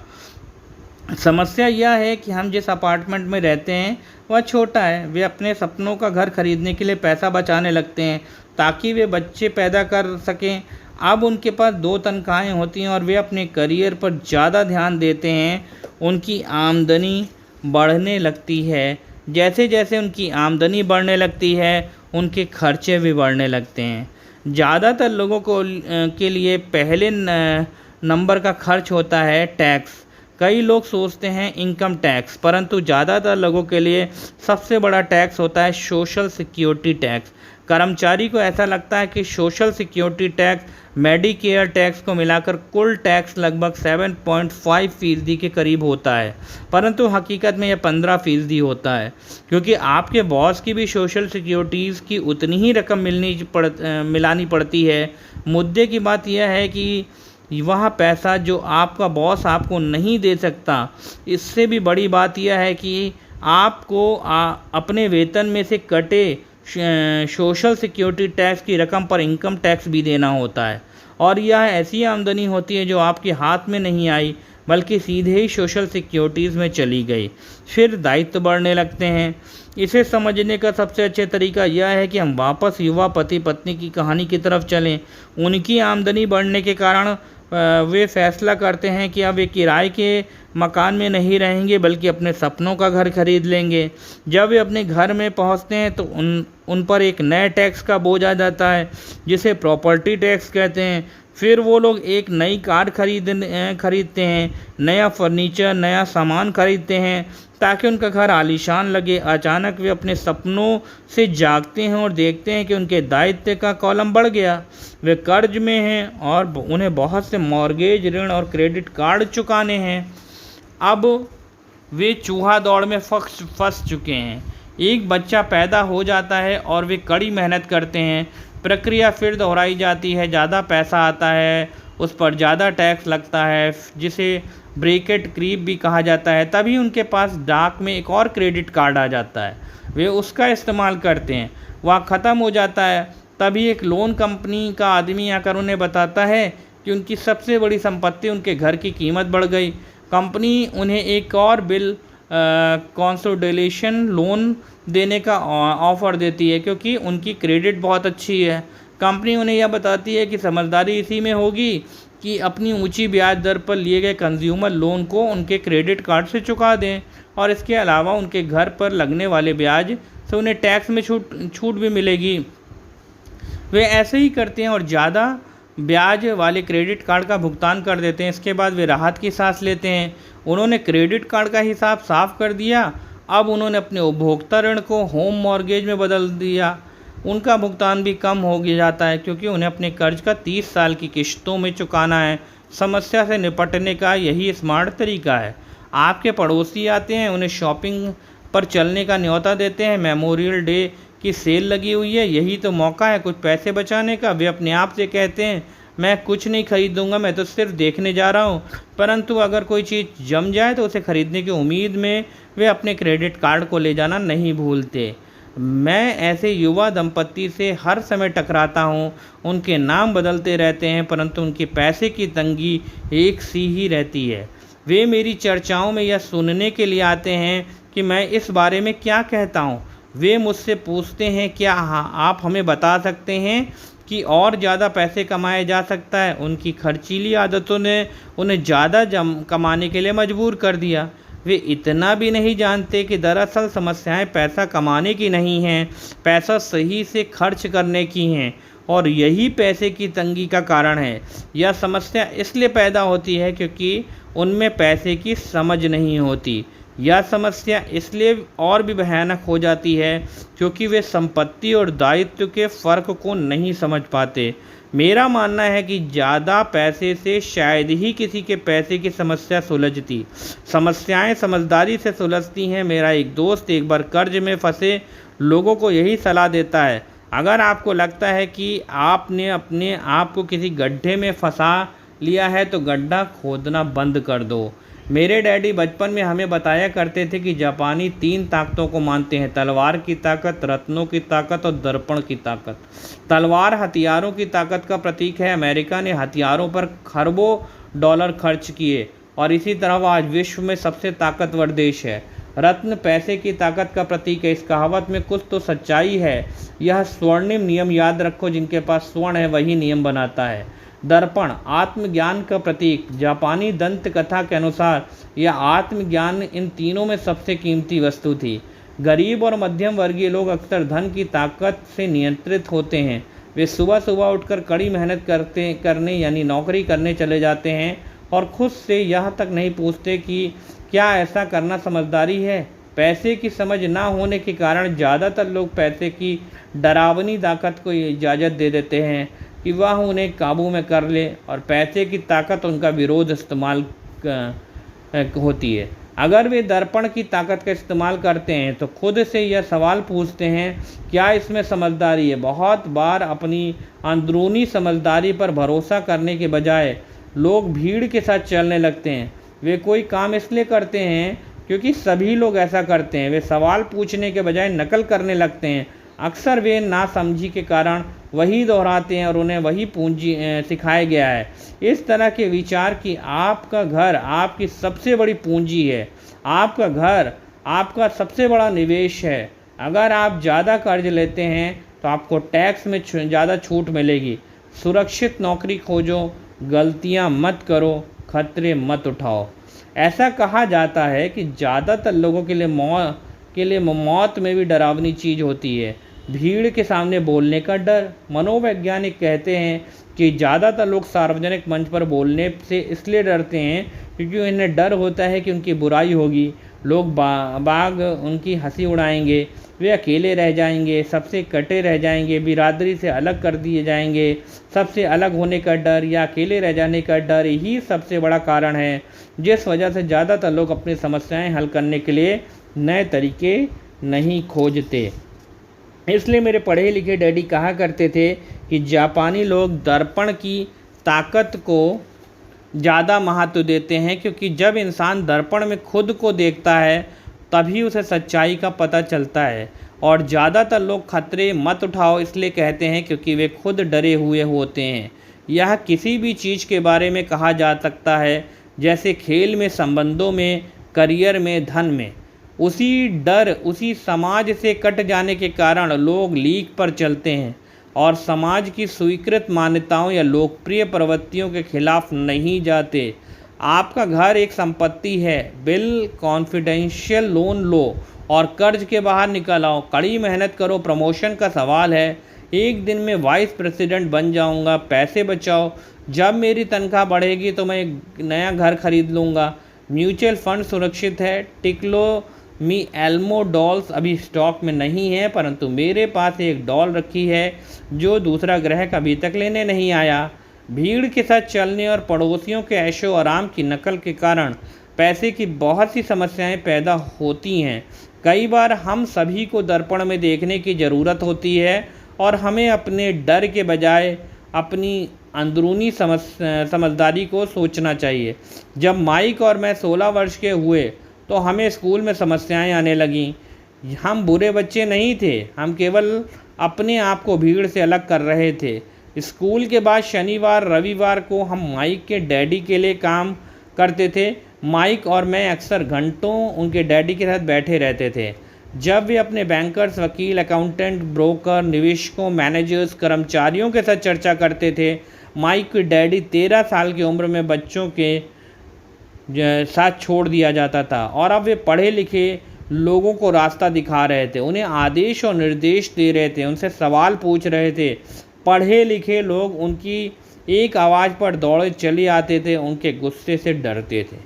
समस्या यह है कि हम जिस अपार्टमेंट में रहते हैं वह छोटा है। वे अपने सपनों का घर खरीदने के लिए पैसा बचाने लगते हैं ताकि वे बच्चे पैदा कर सकें। अब उनके पास 2 तनख्वाहें होती हैं और वे अपने करियर पर ज़्यादा ध्यान देते हैं। उनकी आमदनी बढ़ने लगती है। जैसे जैसे उनकी आमदनी बढ़ने लगती है, उनके खर्चे भी बढ़ने लगते हैं। ज़्यादातर लोगों के लिए पहले नंबर का खर्च होता है टैक्स। कई लोग सोचते हैं इनकम टैक्स, परंतु ज़्यादातर लोगों के लिए सबसे बड़ा टैक्स होता है सोशल सिक्योरिटी टैक्स। कर्मचारी को ऐसा लगता है कि social security tax, Medicare tax को मिलाकर कुल टैक्स लगभग 7.5% के करीब होता है, परंतु हकीकत में यह 15% होता है, क्योंकि आपके बॉस की भी सोशल सिक्योरिटीज़ की उतनी ही रकम मिलानी पड़ती है। मुद्दे की बात यह है कि वह पैसा जो आपका बॉस आपको नहीं दे सकता, इससे भी बड़ी बात यह है कि आपको अपने वेतन में से कटे सोशल सिक्योरिटी टैक्स की रकम पर इनकम टैक्स भी देना होता है। और यह ऐसी आमदनी होती है जो आपके हाथ में नहीं आई, बल्कि सीधे ही सोशल सिक्योरिटीज़ में चली गई। फिर दायित्व बढ़ने लगते हैं। इसे समझने का सबसे अच्छा तरीका यह है कि हम वापस युवा पति पत्नी की कहानी की तरफ चलें। उनकी आमदनी बढ़ने के कारण वे फैसला करते हैं कि अब वे किराए के मकान में नहीं रहेंगे, बल्कि अपने सपनों का घर खरीद लेंगे। जब वे अपने घर में पहुंचते हैं तो उन पर एक नए टैक्स का बोझ आ जाता है, जिसे प्रॉपर्टी टैक्स कहते हैं। फिर वो लोग एक नई कार खरीदते हैं, नया फर्नीचर, नया सामान खरीदते हैं ताकि उनका घर आलीशान लगे। अचानक वे अपने सपनों से जागते हैं और देखते हैं कि उनके दायित्व का कॉलम बढ़ गया। वे कर्ज में हैं और उन्हें बहुत से मॉर्गेज ऋण और क्रेडिट कार्ड चुकाने हैं। अब वे चूहा दौड़ में फंस चुके हैं। एक बच्चा पैदा हो जाता है और वे कड़ी मेहनत करते हैं। प्रक्रिया फिर दोहराई जाती है। ज़्यादा पैसा आता है, उस पर ज़्यादा टैक्स लगता है, जिसे ब्रैकेट क्रीप भी कहा जाता है। तभी उनके पास डाक में एक और क्रेडिट कार्ड आ जाता है। वे उसका इस्तेमाल करते हैं, वह ख़त्म हो जाता है। तभी एक लोन कंपनी का आदमी आकर उन्हें बताता है कि उनकी सबसे बड़ी संपत्ति, उनके घर की कीमत बढ़ गई। कंपनी उन्हें एक और बिल कंसोलिडेशन लोन देने का ऑफ़र देती है, क्योंकि उनकी क्रेडिट बहुत अच्छी है। कंपनी उन्हें यह बताती है कि समझदारी इसी में होगी कि अपनी ऊंची ब्याज दर पर लिए गए कंज्यूमर लोन को उनके क्रेडिट कार्ड से चुका दें, और इसके अलावा उनके घर पर लगने वाले ब्याज से उन्हें टैक्स में छूट भी मिलेगी। वे ऐसे ही करते हैं और ज़्यादा ब्याज वाले क्रेडिट कार्ड का भुगतान कर देते हैं। इसके बाद वे राहत की सांस लेते हैं। उन्होंने क्रेडिट कार्ड का हिसाब साफ कर दिया। अब उन्होंने अपने उपभोक्ता ऋण को होम मॉर्गेज में बदल दिया। उनका भुगतान भी कम हो जाता है, क्योंकि उन्हें अपने कर्ज का 30 साल की किश्तों में चुकाना है। समस्या से निपटने का यही स्मार्ट तरीका है। आपके पड़ोसी आते हैं, उन्हें शॉपिंग पर चलने का न्योता देते हैं। मेमोरियल डे की सेल लगी हुई है, यही तो मौका है कुछ पैसे बचाने का। वे अपने आप से कहते हैं, मैं कुछ नहीं खरीदूंगा, मैं तो सिर्फ देखने जा रहा हूँ। परंतु अगर कोई चीज़ जम जाए तो उसे खरीदने की उम्मीद में वे अपने क्रेडिट कार्ड को ले जाना नहीं भूलते। मैं ऐसे युवा दंपत्ति से हर समय टकराता हूँ। उनके नाम बदलते रहते हैं, परंतु उनकी पैसे की तंगी एक सी ही रहती है। वे मेरी चर्चाओं में यह सुनने के लिए आते हैं कि मैं इस बारे में क्या कहता हूँ। वे मुझसे पूछते हैं, क्या आप हमें बता सकते हैं कि और ज़्यादा पैसे कमाया जा सकता है। उनकी खर्चीली आदतों ने उन्हें ज़्यादा कमाने के लिए मजबूर कर दिया। वे इतना भी नहीं जानते कि दरअसल समस्याएं पैसा कमाने की नहीं हैं, पैसा सही से खर्च करने की हैं, और यही पैसे की तंगी का कारण है। यह समस्या इसलिए पैदा होती है क्योंकि उनमें पैसे की समझ नहीं होती। यह समस्या इसलिए और भी भयानक हो जाती है क्योंकि वे संपत्ति और दायित्व के फ़र्क को नहीं समझ पाते। मेरा मानना है कि ज़्यादा पैसे से शायद ही किसी के पैसे की समस्या सुलझती। समस्याएं समझदारी से सुलझती हैं। मेरा एक दोस्त एक बार कर्ज में फंसे लोगों को यही सलाह देता है, अगर आपको लगता है कि आपने अपने आप को किसी गड्ढे में फंसा लिया है तो गड्ढा खोदना बंद कर दो। मेरे डैडी बचपन में हमें बताया करते थे कि जापानी 3 ताकतों को मानते हैं: तलवार की ताकत, रत्नों की ताकत और दर्पण की ताकत। तलवार हथियारों की ताकत का प्रतीक है। अमेरिका ने हथियारों पर खरबों डॉलर खर्च किए और इसी तरह वह आज विश्व में सबसे ताकतवर देश है। रत्न पैसे की ताकत का प्रतीक है। इस कहावत में कुछ तो सच्चाई है। यह स्वर्णिम नियम याद रखो, जिनके पास स्वर्ण है वही नियम बनाता है। दर्पण आत्मज्ञान का प्रतीक। जापानी दंत कथा के अनुसार यह आत्मज्ञान इन तीनों में सबसे कीमती वस्तु थी। गरीब और मध्यम वर्गीय लोग अक्सर धन की ताकत से नियंत्रित होते हैं। वे सुबह सुबह उठकर कड़ी मेहनत करने यानी नौकरी करने चले जाते हैं और खुद से यह तक नहीं पूछते कि क्या ऐसा करना समझदारी है। पैसे की समझ ना होने के कारण ज़्यादातर लोग पैसे की डरावनी ताकत को इजाज़त दे देते हैं कि वह उन्हें काबू में कर ले, और पैसे की ताकत उनका विरोध इस्तेमाल होती है। अगर वे दर्पण की ताकत का इस्तेमाल करते हैं तो खुद से यह सवाल पूछते हैं, क्या इसमें समझदारी है। बहुत बार अपनी अंदरूनी समझदारी पर भरोसा करने के बजाय लोग भीड़ के साथ चलने लगते हैं। वे कोई काम इसलिए करते हैं क्योंकि सभी लोग ऐसा करते हैं। वे सवाल पूछने के बजाय नकल करने लगते हैं। अक्सर वे नासमझी के कारण वही दोहराते हैं और उन्हें वही पूंजी सिखाया गया है। इस तरह के विचार कि आपका घर आपकी सबसे बड़ी पूंजी है, आपका घर आपका सबसे बड़ा निवेश है। अगर आप ज़्यादा कर्ज लेते हैं तो आपको टैक्स में ज़्यादा छूट मिलेगी। सुरक्षित नौकरी खोजो, गलतियां मत करो, खतरे मत उठाओ। ऐसा कहा जाता है कि ज़्यादातर लोगों के लिए मौत में भी डरावनी चीज़ होती है भीड़ के सामने बोलने का डर। मनोवैज्ञानिक कहते हैं कि ज़्यादातर लोग सार्वजनिक मंच पर बोलने से इसलिए डरते हैं क्योंकि उन्हें डर होता है कि उनकी बुराई होगी, लोग बाग उनकी हंसी उड़ाएंगे, वे अकेले रह जाएंगे, सबसे कटे रह जाएंगे, बिरादरी से अलग कर दिए जाएंगे। सबसे अलग होने का डर या अकेले रह जाने का डर ही सबसे बड़ा कारण है जिस वजह से ज़्यादातर लोग अपनी समस्याएं हल करने के लिए नए तरीके नहीं खोजते। इसलिए मेरे पढ़े लिखे डैडी कहा करते थे कि जापानी लोग दर्पण की ताकत को ज़्यादा महत्व देते हैं क्योंकि जब इंसान दर्पण में खुद को देखता है तभी उसे सच्चाई का पता चलता है। और ज़्यादातर लोग खतरे मत उठाओ इसलिए कहते हैं क्योंकि वे खुद डरे हुए होते हैं। यह किसी भी चीज़ के बारे में कहा जा सकता है, जैसे खेल में, संबंधों में, करियर में, धन में। उसी डर, उसी समाज से कट जाने के कारण लोग लीक पर चलते हैं और समाज की स्वीकृत मान्यताओं या लोकप्रिय प्रवृत्तियों के खिलाफ नहीं जाते। आपका घर एक संपत्ति है। बिल कॉन्फिडेंशियल लोन लो और कर्ज के बाहर निकल आओ। कड़ी मेहनत करो। प्रमोशन का सवाल है, एक दिन में वाइस प्रेसिडेंट बन जाऊंगा। पैसे बचाओ, जब मेरी तनख्वाह बढ़ेगी तो मैं एक नया घर खरीद लूँगा। म्यूचुअल फंड सुरक्षित है। टिकलो मी एल्मो डॉल्स अभी स्टॉक में नहीं है, परंतु मेरे पास एक डॉल रखी है जो दूसरा ग्राहक अभी तक लेने नहीं आया। भीड़ के साथ चलने और पड़ोसियों के ऐशो आराम की नकल के कारण पैसे की बहुत सी समस्याएं पैदा होती हैं। कई बार हम सभी को दर्पण में देखने की ज़रूरत होती है और हमें अपने डर के बजाय अपनी अंदरूनी समझदारी को सोचना चाहिए। जब माइक और मैं 16 वर्ष के हुए तो हमें स्कूल में समस्याएं आने लगीं। हम बुरे बच्चे नहीं थे, हम केवल अपने आप को भीड़ से अलग कर रहे थे। स्कूल के बाद शनिवार रविवार को हम माइक के डैडी के लिए काम करते थे। माइक और मैं अक्सर घंटों उनके डैडी के साथ बैठे रहते थे। जब वे अपने बैंकर्स, वकील, अकाउंटेंट, ब्रोकर, निवेशकों, मैनेजर्स, कर्मचारियों के साथ चर्चा करते थे, माइक के डैडी 13 साल की उम्र में बच्चों के साथ छोड़ दिया जाता था और अब वे पढ़े लिखे लोगों को रास्ता दिखा रहे थे, उन्हें आदेश और निर्देश दे रहे थे, उनसे सवाल पूछ रहे थे। पढ़े लिखे लोग उनकी एक आवाज़ पर दौड़े चले आते थे, उनके गुस्से से डरते थे।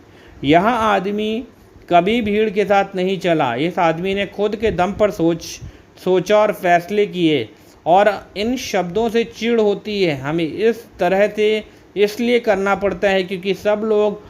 यह आदमी कभी भीड़ के साथ नहीं चला। इस आदमी ने खुद के दम पर सोचा और फैसले किए। और इन शब्दों से चिढ़ होती है, हमें इस तरह से इसलिए करना पड़ता है क्योंकि सब लोग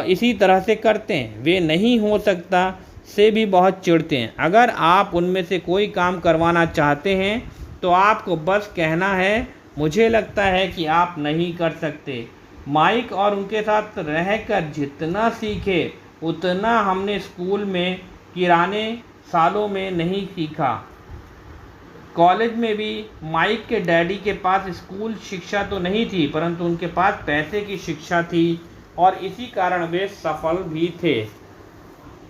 इसी तरह से करते हैं। वे नहीं हो सकता से भी बहुत चिढ़ते हैं। अगर आप उनमें से कोई काम करवाना चाहते हैं तो आपको बस कहना है, मुझे लगता है कि आप नहीं कर सकते। माइक और उनके साथ रहकर जितना सीखे उतना हमने स्कूल में किराने सालों में नहीं सीखा। कॉलेज में भी माइक के डैडी के पास स्कूल शिक्षा तो नहीं थी, परंतु उनके पास पैसे की शिक्षा थी और इसी कारण वे सफल भी थे।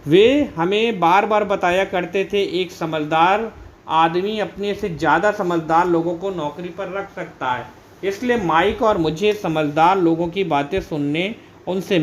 वे हमें बार बार बताया करते थे, एक समझदार आदमी अपने से ज़्यादा समझदार लोगों को नौकरी पर रख सकता है। इसलिए माइक और मुझे समझदार लोगों की बातें सुनने, उनसे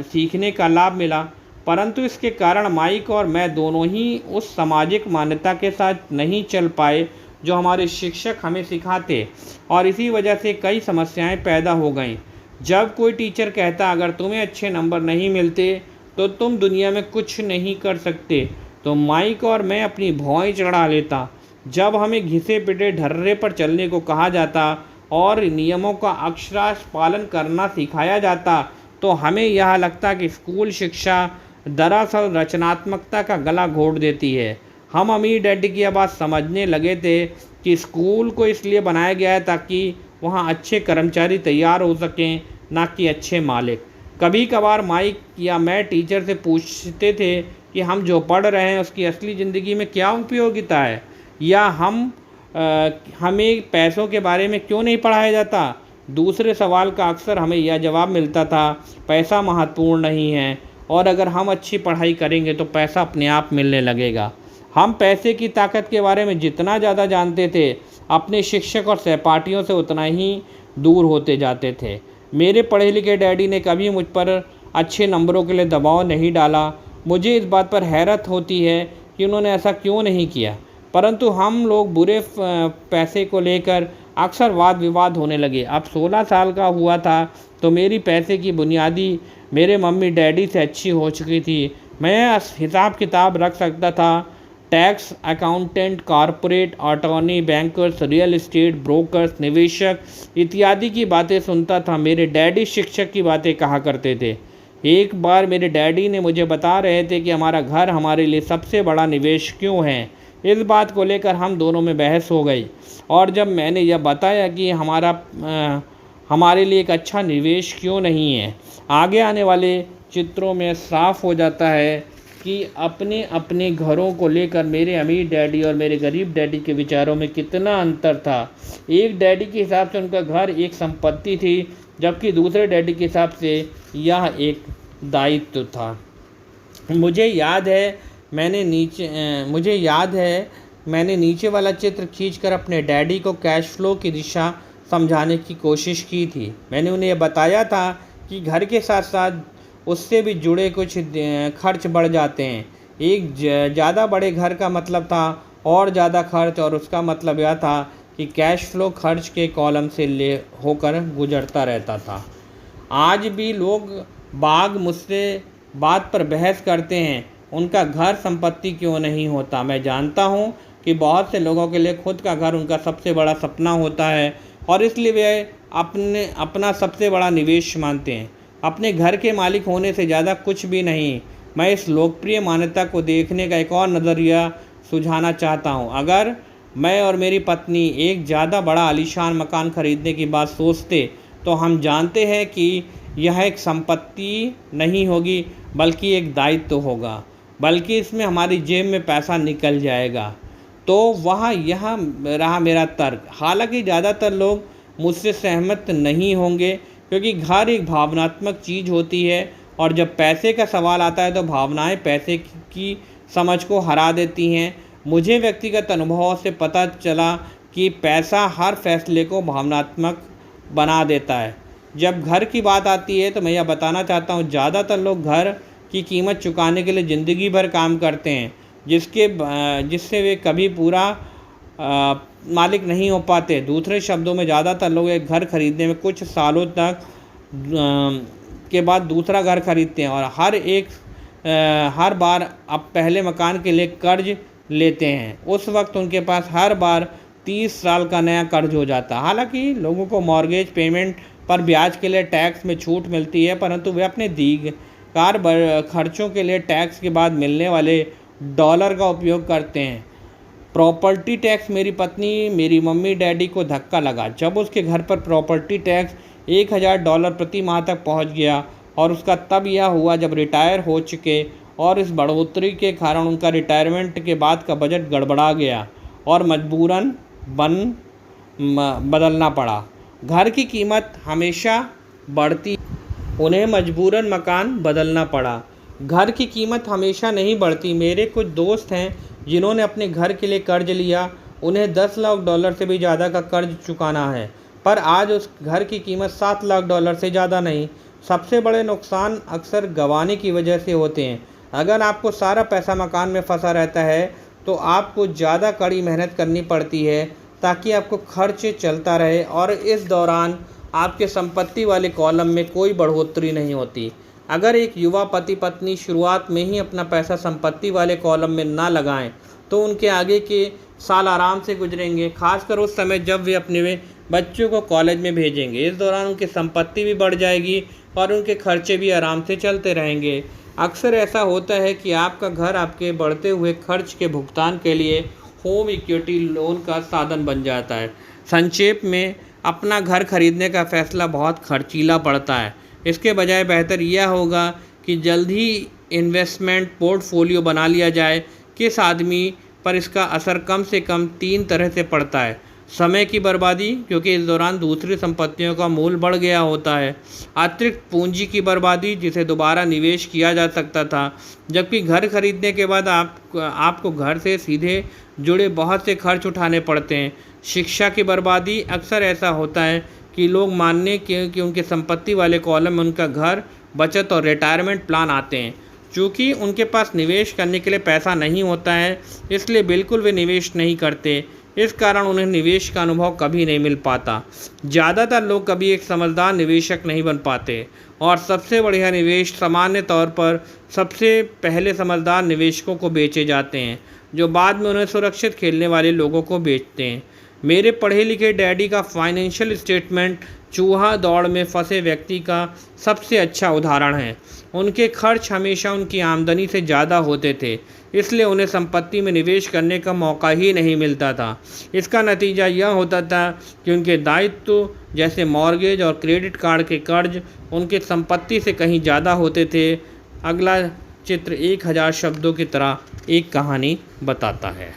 सीखने का लाभ मिला। परंतु इसके कारण माइक और मैं दोनों ही उस सामाजिक मान्यता के साथ नहीं चल पाए जो हमारे शिक्षक हमें सिखाते, और इसी वजह से कई समस्याएं पैदा हो गईं। जब कोई टीचर कहता, अगर तुम्हें अच्छे नंबर नहीं मिलते तो तुम दुनिया में कुछ नहीं कर सकते, तो माइक और मैं अपनी भौएं चढ़ा लेता। जब हमें घिसे पिटे ढर्रे पर चलने को कहा जाता और नियमों का अक्षरशः पालन करना सिखाया जाता, तो हमें यह लगता कि स्कूल शिक्षा दरअसल रचनात्मकता का गला घोट देती है। हम अमीर डैडी की बात समझने लगे थे कि स्कूल को इसलिए बनाया गया है ताकि वहाँ अच्छे कर्मचारी तैयार हो सकें, ना कि अच्छे मालिक। कभी कभार माइक या मैं टीचर से पूछते थे कि हम जो पढ़ रहे हैं उसकी असली ज़िंदगी में क्या उपयोगिता है, या हमें पैसों के बारे में क्यों नहीं पढ़ाया जाता। दूसरे सवाल का अक्सर हमें यह जवाब मिलता था, पैसा महत्वपूर्ण नहीं है, और अगर हम अच्छी पढ़ाई करेंगे तो पैसा अपने आप मिलने लगेगा। हम पैसे की ताकत के बारे में जितना ज़्यादा जानते थे, अपने शिक्षक और सहपाठियों से उतना ही दूर होते जाते थे। मेरे पढ़े लिखे डैडी ने कभी मुझ पर अच्छे नंबरों के लिए दबाव नहीं डाला। मुझे इस बात पर हैरत होती है कि उन्होंने ऐसा क्यों नहीं किया, परंतु हम लोग बुरे पैसे को लेकर अक्सर वाद विवाद होने लगे। अब 16 साल का हुआ था तो मेरी पैसे की बुनियादी मेरे मम्मी डैडी से अच्छी हो चुकी थी। मैं हिसाब किताब रख सकता था। Tax, accountant, corporate, attorney, bankers, real estate, brokers, निवेशक इत्यादि की बातें सुनता था। मेरे डैडी शिक्षक की बातें कहा करते थे। एक बार मेरे डैडी ने मुझे बता रहे थे कि हमारा घर हमारे लिए सबसे बड़ा निवेश क्यों है। इस बात को लेकर हम दोनों में बहस हो गई, और जब मैंने यह बताया कि हमारे लिए एक अच्छा निवेश क्यों नहीं है, आगे आने वाले चित्रों में साफ हो जाता है कि अपने अपने घरों को लेकर मेरे अमीर डैडी और मेरे गरीब डैडी के विचारों में कितना अंतर था। एक डैडी के हिसाब से उनका घर एक संपत्ति थी, जबकि दूसरे डैडी के हिसाब से यह एक दायित्व था। मुझे याद है मैंने नीचे वाला चित्र खींचकर अपने डैडी को कैश फ्लो की दिशा समझाने की कोशिश की थी। मैंने उन्हें यह बताया था कि घर के साथ साथ उससे भी जुड़े कुछ खर्च बढ़ जाते हैं। एक ज़्यादा बड़े घर का मतलब था और ज़्यादा खर्च, और उसका मतलब यह था कि कैश फ्लो खर्च के कॉलम से होकर गुजरता रहता था। आज भी लोग मुझसे बात पर बहस करते हैं, उनका घर संपत्ति क्यों नहीं होता। मैं जानता हूँ कि बहुत से लोगों के लिए खुद का घर उनका सबसे बड़ा सपना होता है, और इसलिए वे अपना सबसे बड़ा निवेश मानते हैं। अपने घर के मालिक होने से ज़्यादा कुछ भी नहीं। मैं इस लोकप्रिय मान्यता को देखने का एक और नज़रिया सुझाना चाहता हूँ। अगर मैं और मेरी पत्नी एक ज़्यादा बड़ा आलीशान मकान खरीदने की बात सोचते, तो हम जानते हैं कि यह एक संपत्ति नहीं होगी, बल्कि एक दायित्व होगा, बल्कि इसमें हमारी जेब में पैसा निकल जाएगा। तो यह रहा मेरा तर्क। हालांकि ज़्यादातर लोग मुझसे सहमत नहीं होंगे, क्योंकि घर एक भावनात्मक चीज़ होती है, और जब पैसे का सवाल आता है तो भावनाएं पैसे की समझ को हरा देती हैं। मुझे व्यक्तिगत अनुभवों से पता चला कि पैसा हर फैसले को भावनात्मक बना देता है। जब घर की बात आती है तो मैं यह बताना चाहता हूँ, ज़्यादातर लोग घर की कीमत चुकाने के लिए ज़िंदगी भर काम करते हैं, जिससे वे कभी पूरा मालिक नहीं हो पाते। दूसरे शब्दों में, ज़्यादातर लोग एक घर खरीदने में कुछ सालों तक के बाद दूसरा घर खरीदते हैं और हर बार अब पहले मकान के लिए कर्ज लेते हैं। उस वक्त उनके पास हर बार 30 साल का नया कर्ज हो जाता है। हालांकि लोगों को मॉर्गेज पेमेंट पर ब्याज के लिए टैक्स में छूट मिलती है, परंतु वे अपने दीर्घकाल खर्चों के लिए टैक्स के बाद मिलने वाले डॉलर का उपयोग करते हैं। प्रॉपर्टी टैक्स मेरी पत्नी, मेरी मम्मी डैडी को धक्का लगा जब उसके घर पर प्रॉपर्टी टैक्स $1000 प्रति माह तक पहुंच गया, और उसका तब यह हुआ जब रिटायर हो चुके और इस बढ़ोतरी के कारण उनका रिटायरमेंट के बाद का बजट गड़बड़ा गया और मजबूरन बदलना पड़ा। घर की कीमत हमेशा बढ़ती, उन्हें मजबूरन मकान बदलना पड़ा। घर की कीमत हमेशा नहीं बढ़ती। मेरे कुछ दोस्त हैं जिन्होंने अपने घर के लिए कर्ज लिया। उन्हें $10 लाख से भी ज़्यादा का कर्ज चुकाना है, पर आज उस घर की कीमत $7 लाख से ज़्यादा नहीं। सबसे बड़े नुकसान अक्सर गंवाने की वजह से होते हैं। अगर आपको सारा पैसा मकान में फंसा रहता है तो आपको ज़्यादा कड़ी मेहनत करनी पड़ती है ताकि आपको खर्च चलता रहे, और इस दौरान आपके संपत्ति वाले कॉलम में कोई बढ़ोतरी नहीं होती। अगर एक युवा पति पत्नी शुरुआत में ही अपना पैसा संपत्ति वाले कॉलम में ना लगाएं तो उनके आगे के साल आराम से गुजरेंगे, खासकर उस समय जब वे अपने बच्चों को कॉलेज में भेजेंगे। इस दौरान उनकी संपत्ति भी बढ़ जाएगी और उनके खर्चे भी आराम से चलते रहेंगे। अक्सर ऐसा होता है कि आपका घर आपके बढ़ते हुए खर्च के भुगतान के लिए होम इक्विटी लोन का साधन बन जाता है। संक्षेप में, अपना घर खरीदने का फैसला बहुत खर्चीला पड़ता है। इसके बजाय बेहतर यह होगा कि जल्द ही इन्वेस्टमेंट पोर्टफोलियो बना लिया जाए। किस आदमी पर इसका असर कम से कम 3 तरह से पड़ता है। समय की बर्बादी, क्योंकि इस दौरान दूसरी संपत्तियों का मूल्य बढ़ गया होता है। अतिरिक्त पूंजी की बर्बादी, जिसे दोबारा निवेश किया जा सकता था, जबकि घर खरीदने के बाद आपको घर से सीधे जुड़े बहुत से खर्च उठाने पड़ते हैं। शिक्षा की बर्बादी, अक्सर ऐसा होता है कि लोग मानने कि उनके संपत्ति वाले कॉलम में उनका घर, बचत और रिटायरमेंट प्लान आते हैं। चूँकि उनके पास निवेश करने के लिए पैसा नहीं होता है, इसलिए बिल्कुल वे निवेश नहीं करते। इस कारण उन्हें निवेश का अनुभव कभी नहीं मिल पाता। ज़्यादातर लोग कभी एक समझदार निवेशक नहीं बन पाते, और सबसे बढ़िया निवेश सामान्य तौर पर सबसे पहले समझदार निवेशकों को बेचे जाते हैं, जो बाद में उन्हें सुरक्षित खेलने वाले लोगों को बेचते हैं। मेरे पढ़े लिखे डैडी का फाइनेंशियल स्टेटमेंट चूहा दौड़ में फंसे व्यक्ति का सबसे अच्छा उदाहरण है। उनके खर्च हमेशा उनकी आमदनी से ज़्यादा होते थे, इसलिए उन्हें संपत्ति में निवेश करने का मौका ही नहीं मिलता था। इसका नतीजा यह होता था कि उनके दायित्व, जैसे मॉर्गेज और क्रेडिट कार्ड के कर्ज, उनके संपत्ति से कहीं ज़्यादा होते थे। अगला चित्र 1000 शब्दों की तरह एक कहानी बताता है।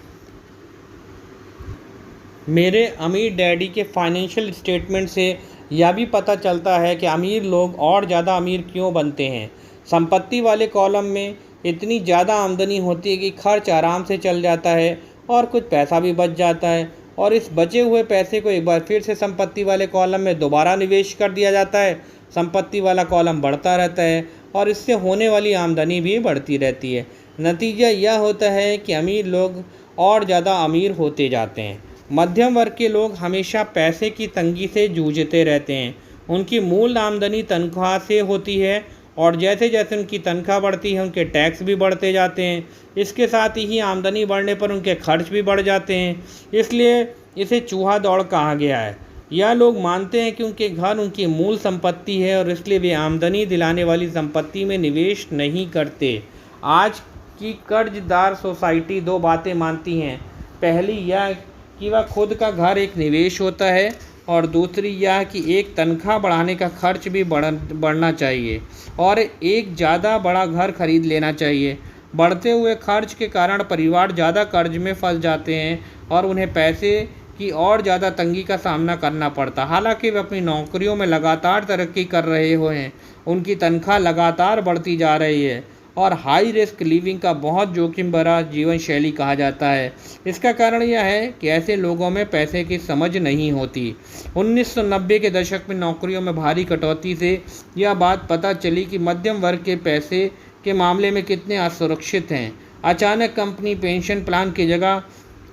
मेरे अमीर डैडी के फाइनेंशियल स्टेटमेंट से यह भी पता चलता है कि अमीर लोग और ज़्यादा अमीर क्यों बनते हैं। संपत्ति वाले कॉलम में इतनी ज़्यादा आमदनी होती है कि खर्च आराम से चल जाता है और कुछ पैसा भी बच जाता है, और इस बचे हुए पैसे को एक बार फिर से संपत्ति वाले कॉलम में दोबारा निवेश कर दिया जाता है। संपत्ति वाला कॉलम बढ़ता रहता है और इससे होने वाली आमदनी भी बढ़ती रहती है। नतीजा यह होता है कि अमीर लोग और ज़्यादा अमीर होते जाते हैं। मध्यम वर्ग के लोग हमेशा पैसे की तंगी से जूझते रहते हैं। उनकी मूल आमदनी तनख्वाह से होती है, और जैसे जैसे उनकी तनख्वाह बढ़ती है उनके टैक्स भी बढ़ते जाते हैं। इसके साथ ही आमदनी बढ़ने पर उनके खर्च भी बढ़ जाते हैं, इसलिए इसे चूहा दौड़ कहा गया है। यह लोग मानते हैं कि उनके घर उनकी मूल संपत्ति है, और इसलिए वे आमदनी दिलाने वाली संपत्ति में निवेश नहीं करते। आज की कर्जदार सोसाइटी 2 बातें मानती हैं। पहली यह कि वह खुद का घर एक निवेश होता है, और दूसरी यह कि एक तनख्वाह बढ़ाने का खर्च भी बढ़ना चाहिए और एक ज़्यादा बड़ा घर खरीद लेना चाहिए। बढ़ते हुए खर्च के कारण परिवार ज़्यादा कर्ज में फंस जाते हैं और उन्हें पैसे की और ज़्यादा तंगी का सामना करना पड़ता। हालांकि वे अपनी नौकरियों में लगातार तरक्की कर रहे हैं, उनकी तनख्वाह लगातार बढ़ती जा रही है और हाई रिस्क लिविंग का बहुत जोखिम भरा जीवन शैली कहा जाता है। इसका कारण यह है कि ऐसे लोगों में पैसे की समझ नहीं होती। 1990 के दशक में नौकरियों में भारी कटौती से यह बात पता चली कि मध्यम वर्ग के पैसे के मामले में कितने असुरक्षित हैं। अचानक कंपनी पेंशन प्लान की जगह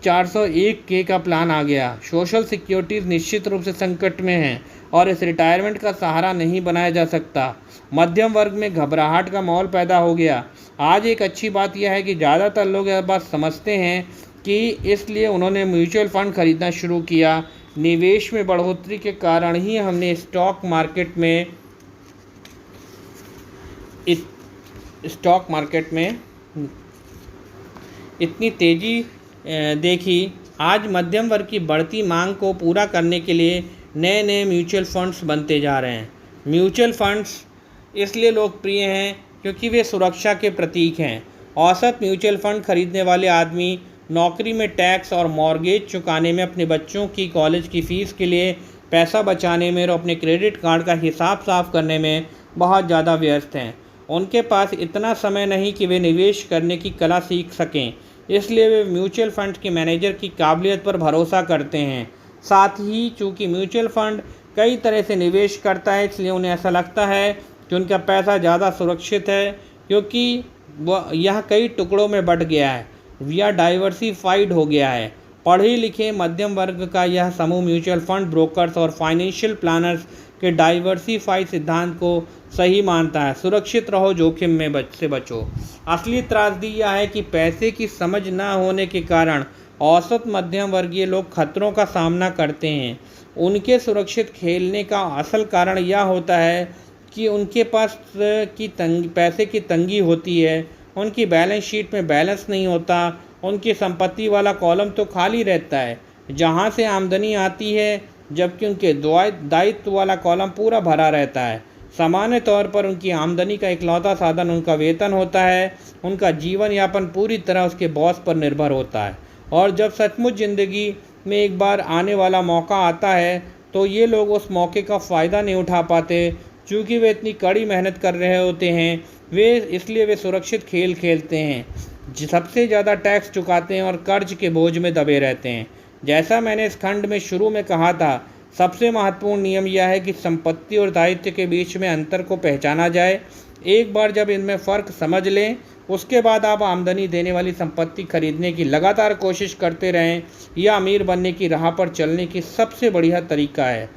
401K का प्लान आ गया। सोशल सिक्योरिटीज़ निश्चित रूप से संकट में हैं और इस रिटायरमेंट का सहारा नहीं बनाया जा सकता। मध्यम वर्ग में घबराहट का माहौल पैदा हो गया। आज एक अच्छी बात यह है कि ज़्यादातर लोग यह बात समझते हैं कि इसलिए उन्होंने म्यूचुअल फंड खरीदना शुरू किया। निवेश में बढ़ोतरी के कारण ही हमने स्टॉक मार्केट में इतनी तेज़ी देखी। आज मध्यम वर्ग की बढ़ती मांग को पूरा करने के लिए नए नए म्यूचुअल फंड्स बनते जा रहे हैं। म्यूचुअल फंड्स इसलिए लोकप्रिय हैं क्योंकि वे सुरक्षा के प्रतीक हैं। औसत म्यूचुअल फंड खरीदने वाले आदमी नौकरी में टैक्स और मॉर्गेज चुकाने में, अपने बच्चों की कॉलेज की फ़ीस के लिए पैसा बचाने में और अपने क्रेडिट कार्ड का हिसाब साफ करने में बहुत ज़्यादा व्यस्त हैं। उनके पास इतना समय नहीं कि वे निवेश करने की कला सीख सकें, इसलिए वे म्यूचुअल फंड के मैनेजर की काबिलियत पर भरोसा करते हैं। साथ ही चूँकि म्यूचुअल फंड कई तरह से निवेश करता है, इसलिए उन्हें ऐसा लगता है कि उनका पैसा ज़्यादा सुरक्षित है, क्योंकि यह कई टुकड़ों में बँट गया है या डाइवर्सिफाइड हो गया है। पढ़े लिखे मध्यम वर्ग का यह समूह म्यूचुअल फंड ब्रोकर्स और फाइनेंशियल प्लानर्स के डाइवर्सिफाइड सिद्धांत को सही मानता है। सुरक्षित रहो, जोखिम में से बचो। असली त्रासदी यह है कि पैसे की समझ न होने के कारण औसत मध्यम वर्गीय लोग खतरों का सामना करते हैं। उनके सुरक्षित खेलने का असल कारण यह होता है कि उनके पास पैसे की तंगी होती है। उनकी बैलेंस शीट में बैलेंस नहीं होता। उनकी संपत्ति वाला कॉलम तो खाली रहता है जहां से आमदनी आती है, जबकि उनके दायित्व वाला कॉलम पूरा भरा रहता है। सामान्य तौर पर उनकी आमदनी का इकलौता साधन उनका वेतन होता है। उनका जीवन यापन पूरी तरह उसके बॉस पर निर्भर होता है, और जब सचमुच ज़िंदगी में एक बार आने वाला मौका आता है तो ये लोग उस मौके का फ़ायदा नहीं उठा पाते। चूँकि वे इतनी कड़ी मेहनत कर रहे होते हैं, इसलिए वे सुरक्षित खेल खेलते हैं, सबसे ज़्यादा टैक्स चुकाते हैं और कर्ज के बोझ में दबे रहते हैं। जैसा मैंने इस खंड में शुरू में कहा था, सबसे महत्वपूर्ण नियम यह है कि संपत्ति और दायित्व के बीच में अंतर को पहचाना जाए। एक बार जब इनमें फ़र्क समझ लें, उसके बाद आप आमदनी देने वाली संपत्ति खरीदने की लगातार कोशिश करते रहें। यह अमीर बनने की राह पर चलने की सबसे बढ़िया तरीका है।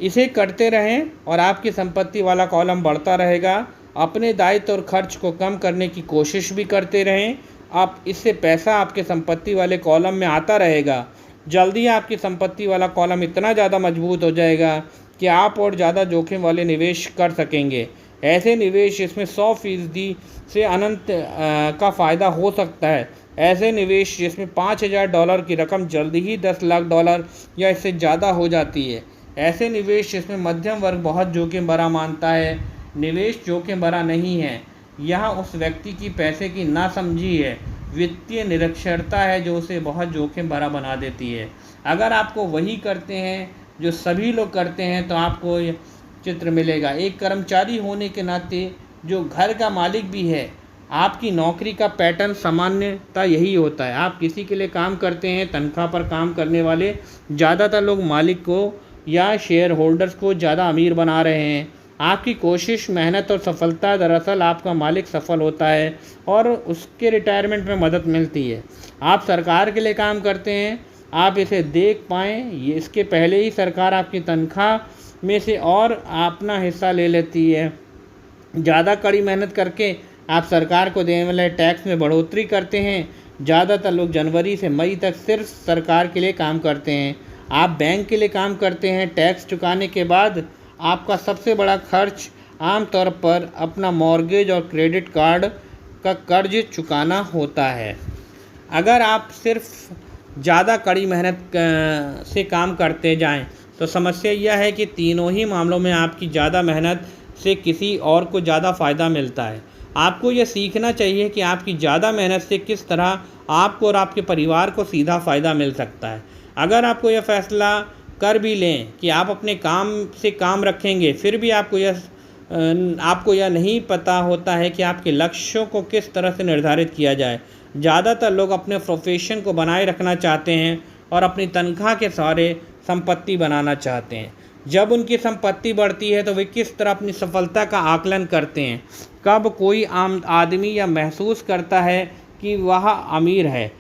इसे करते रहें और आपकी संपत्ति वाला कॉलम बढ़ता रहेगा। अपने दायित्व और खर्च को कम करने की कोशिश भी करते रहें। इससे पैसा आपके संपत्ति वाले कॉलम में आता रहेगा। जल्दी आपकी संपत्ति वाला कॉलम इतना ज़्यादा मजबूत हो जाएगा कि आप और ज़्यादा जोखिम वाले निवेश कर सकेंगे। ऐसे निवेश जिसमें 100% से अनंत का फ़ायदा हो सकता है। ऐसे निवेश जिसमें $5000 की रकम जल्दी ही $10 लाख या इससे ज़्यादा हो जाती है। ऐसे निवेश जिसमें मध्यम वर्ग बहुत जोखिम भरा मानता है। निवेश जोखिम भरा नहीं है, यह उस व्यक्ति की पैसे की नासमझी है, वित्तीय निरक्षरता है जो उसे बहुत जोखिम भरा बना देती है। अगर आपको वही करते हैं जो सभी लोग करते हैं तो आपको ये चित्र मिलेगा। एक कर्मचारी होने के नाते जो घर का मालिक भी है, आपकी नौकरी का पैटर्न सामान्यतः यही होता है। आप किसी के लिए काम करते हैं, तनख्वाह पर काम करने वाले ज़्यादातर लोग मालिक को या शेयर होल्डर्स को ज़्यादा अमीर बना रहे हैं। आपकी कोशिश, मेहनत और सफलता दरअसल आपका मालिक सफल होता है और उसके रिटायरमेंट में मदद मिलती है। आप सरकार के लिए काम करते हैं, आप इसे देख पाएँ इसके पहले ही सरकार आपकी तनख्वाह में से और अपना हिस्सा ले लेती है। ज़्यादा कड़ी मेहनत करके आप सरकार को देने वाले टैक्स में बढ़ोतरी करते हैं। ज़्यादातर लोग जनवरी से मई तक सिर्फ सरकार के लिए काम करते हैं। आप बैंक के लिए काम करते हैं। टैक्स चुकाने के बाद आपका सबसे बड़ा खर्च आमतौर पर अपना मॉर्गेज और क्रेडिट कार्ड का कर्ज चुकाना होता है। अगर आप सिर्फ ज़्यादा कड़ी मेहनत से काम करते जाएं, तो समस्या यह है कि तीनों ही मामलों में आपकी ज़्यादा मेहनत से किसी और को ज़्यादा फ़ायदा मिलता है। आपको यह सीखना चाहिए कि आपकी ज़्यादा मेहनत से किस तरह आपको और आपके परिवार को सीधा फ़ायदा मिल सकता है। अगर आपको यह फैसला कर भी लें कि आप अपने काम से काम रखेंगे, फिर भी आपको यह आपको यह नहीं पता होता है कि आपके लक्ष्यों को किस तरह से निर्धारित किया जाए। ज़्यादातर लोग अपने प्रोफेशन को बनाए रखना चाहते हैं और अपनी तनख्वाह के सहारे संपत्ति बनाना चाहते हैं। जब उनकी संपत्ति बढ़ती है तो वे किस तरह अपनी सफलता का आकलन करते हैं। कब कोई आम आदमी यह महसूस करता है कि वह अमीर है,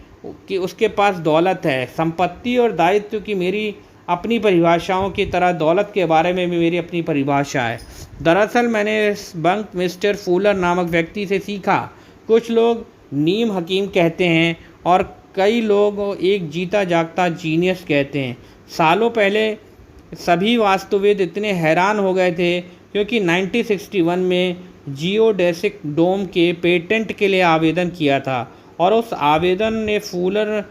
कि उसके पास दौलत है। संपत्ति और दायित्व की मेरी अपनी परिभाषाओं की तरह दौलत के बारे में भी मेरी अपनी परिभाषा है। दरअसल मैंने बंक मिस्टर फूलर नामक व्यक्ति से सीखा। कुछ लोग नीम हकीम कहते हैं और कई लोग एक जीता जागता जीनियस कहते हैं। सालों पहले सभी वास्तुविद इतने हैरान हो गए थे क्योंकि 1961 में जियोडेसिक डोम के पेटेंट के लिए आवेदन किया था और उस आवेदन ने फूलर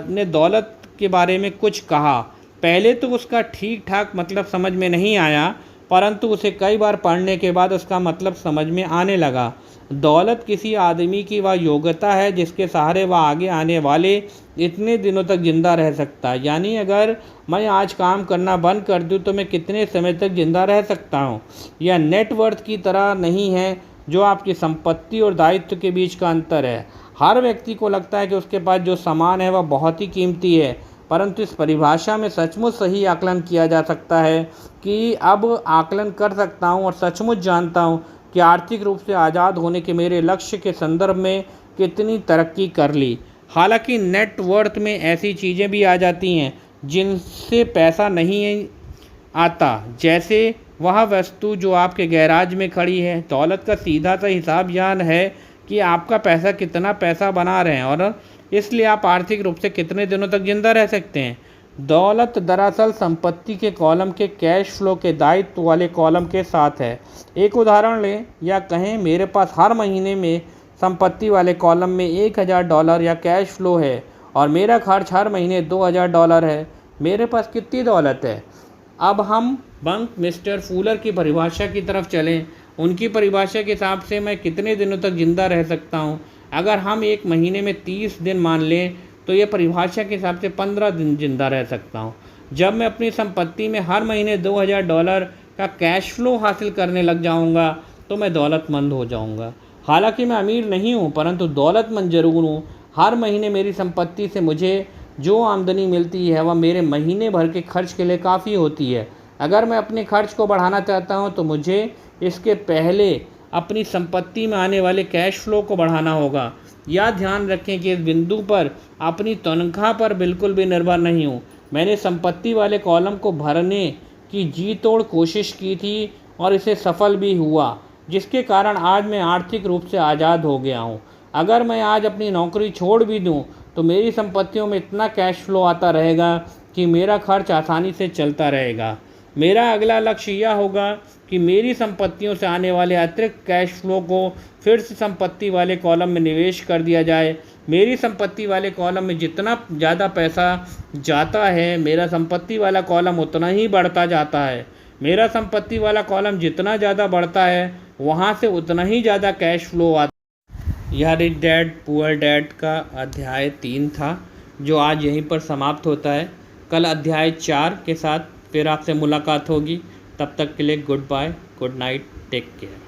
ने दौलत के बारे में कुछ कहा। पहले तो उसका ठीक ठाक मतलब समझ में नहीं आया, परंतु उसे कई बार पढ़ने के बाद उसका मतलब समझ में आने लगा। दौलत किसी आदमी की वह योग्यता है जिसके सहारे वह आगे आने वाले इतने दिनों तक जिंदा रह सकता है। यानी अगर मैं आज काम करना बंद कर दूं तो मैं कितने समय तक जिंदा रह सकता हूं। यह नेटवर्थ की तरह नहीं है जो आपकी संपत्ति और दायित्व के बीच का अंतर है। हर व्यक्ति को लगता है कि उसके पास जो सामान है वह बहुत ही कीमती है, परंतु इस परिभाषा में सचमुच सही आकलन किया जा सकता है कि अब आकलन कर सकता हूं और सचमुच जानता हूं कि आर्थिक रूप से आज़ाद होने के मेरे लक्ष्य के संदर्भ में कितनी तरक्की कर ली। हालांकि नेटवर्थ में ऐसी चीज़ें भी आ जाती हैं जिनसे पैसा नहीं आता, जैसे वह वस्तु जो आपके गैराज में खड़ी है। दौलत का सीधा सा हिसाब यह है कि आपका पैसा कितना पैसा बना रहे हैं और इसलिए आप आर्थिक रूप से कितने दिनों तक जिंदा रह सकते हैं। दौलत दरअसल संपत्ति के कॉलम के कैश फ्लो के दायित्व वाले कॉलम के साथ है। एक उदाहरण लें या कहें मेरे पास हर महीने में संपत्ति वाले कॉलम में $1000 या कैश फ्लो है और मेरा खर्च हर महीने $2000 है। मेरे पास कितनी दौलत है। अब हम बंक मिस्टर फूलर की परिभाषा की तरफ चलें। उनकी परिभाषा के हिसाब से मैं कितने दिनों तक जिंदा रह सकता हूँ। अगर हम एक महीने में 30 दिन मान लें तो ये परिभाषा के हिसाब से 15 दिन जिंदा रह सकता हूँ। जब मैं अपनी संपत्ति में हर महीने $2000 का कैश फ्लो हासिल करने लग जाऊँगा तो मैं दौलतमंद हो जाऊँगा। हालांकि मैं अमीर नहीं हूँ परंतु दौलतमंद ज़रूर हूँ। हर महीने मेरी संपत्ति से मुझे जो आमदनी मिलती है वह मेरे महीने भर के खर्च के लिए काफ़ी होती है। अगर मैं अपने खर्च को बढ़ाना चाहता हूँ तो मुझे इसके पहले अपनी संपत्ति में आने वाले कैश फ्लो को बढ़ाना होगा। यह ध्यान रखें कि इस बिंदु पर अपनी तनख्वाह पर बिल्कुल भी निर्भर नहीं हूँ। मैंने संपत्ति वाले कॉलम को भरने की जी तोड़ कोशिश की थी और इसे सफल भी हुआ, जिसके कारण आज मैं आर्थिक रूप से आज़ाद हो गया हूँ। अगर मैं आज अपनी नौकरी छोड़ भी दूँ तो मेरी संपत्तियों में इतना कैश फ्लो आता रहेगा कि मेरा खर्च आसानी से चलता रहेगा। मेरा अगला लक्ष्य यह होगा कि मेरी संपत्तियों से आने वाले अतिरिक्त कैश फ्लो को फिर से संपत्ति वाले कॉलम में निवेश कर दिया जाए। मेरी संपत्ति वाले कॉलम में जितना ज़्यादा पैसा जाता है मेरा संपत्ति वाला कॉलम उतना ही बढ़ता जाता है। मेरा संपत्ति वाला कॉलम जितना ज़्यादा बढ़ता है वहाँ से उतना ही ज़्यादा कैश फ्लो आता है। यह रिच डैड पुअर डैड का अध्याय 3 था जो आज यहीं पर समाप्त होता है। कल अध्याय 4 के साथ फिर आपसे मुलाकात होगी। तब तक के लिए good bye, good night, take care.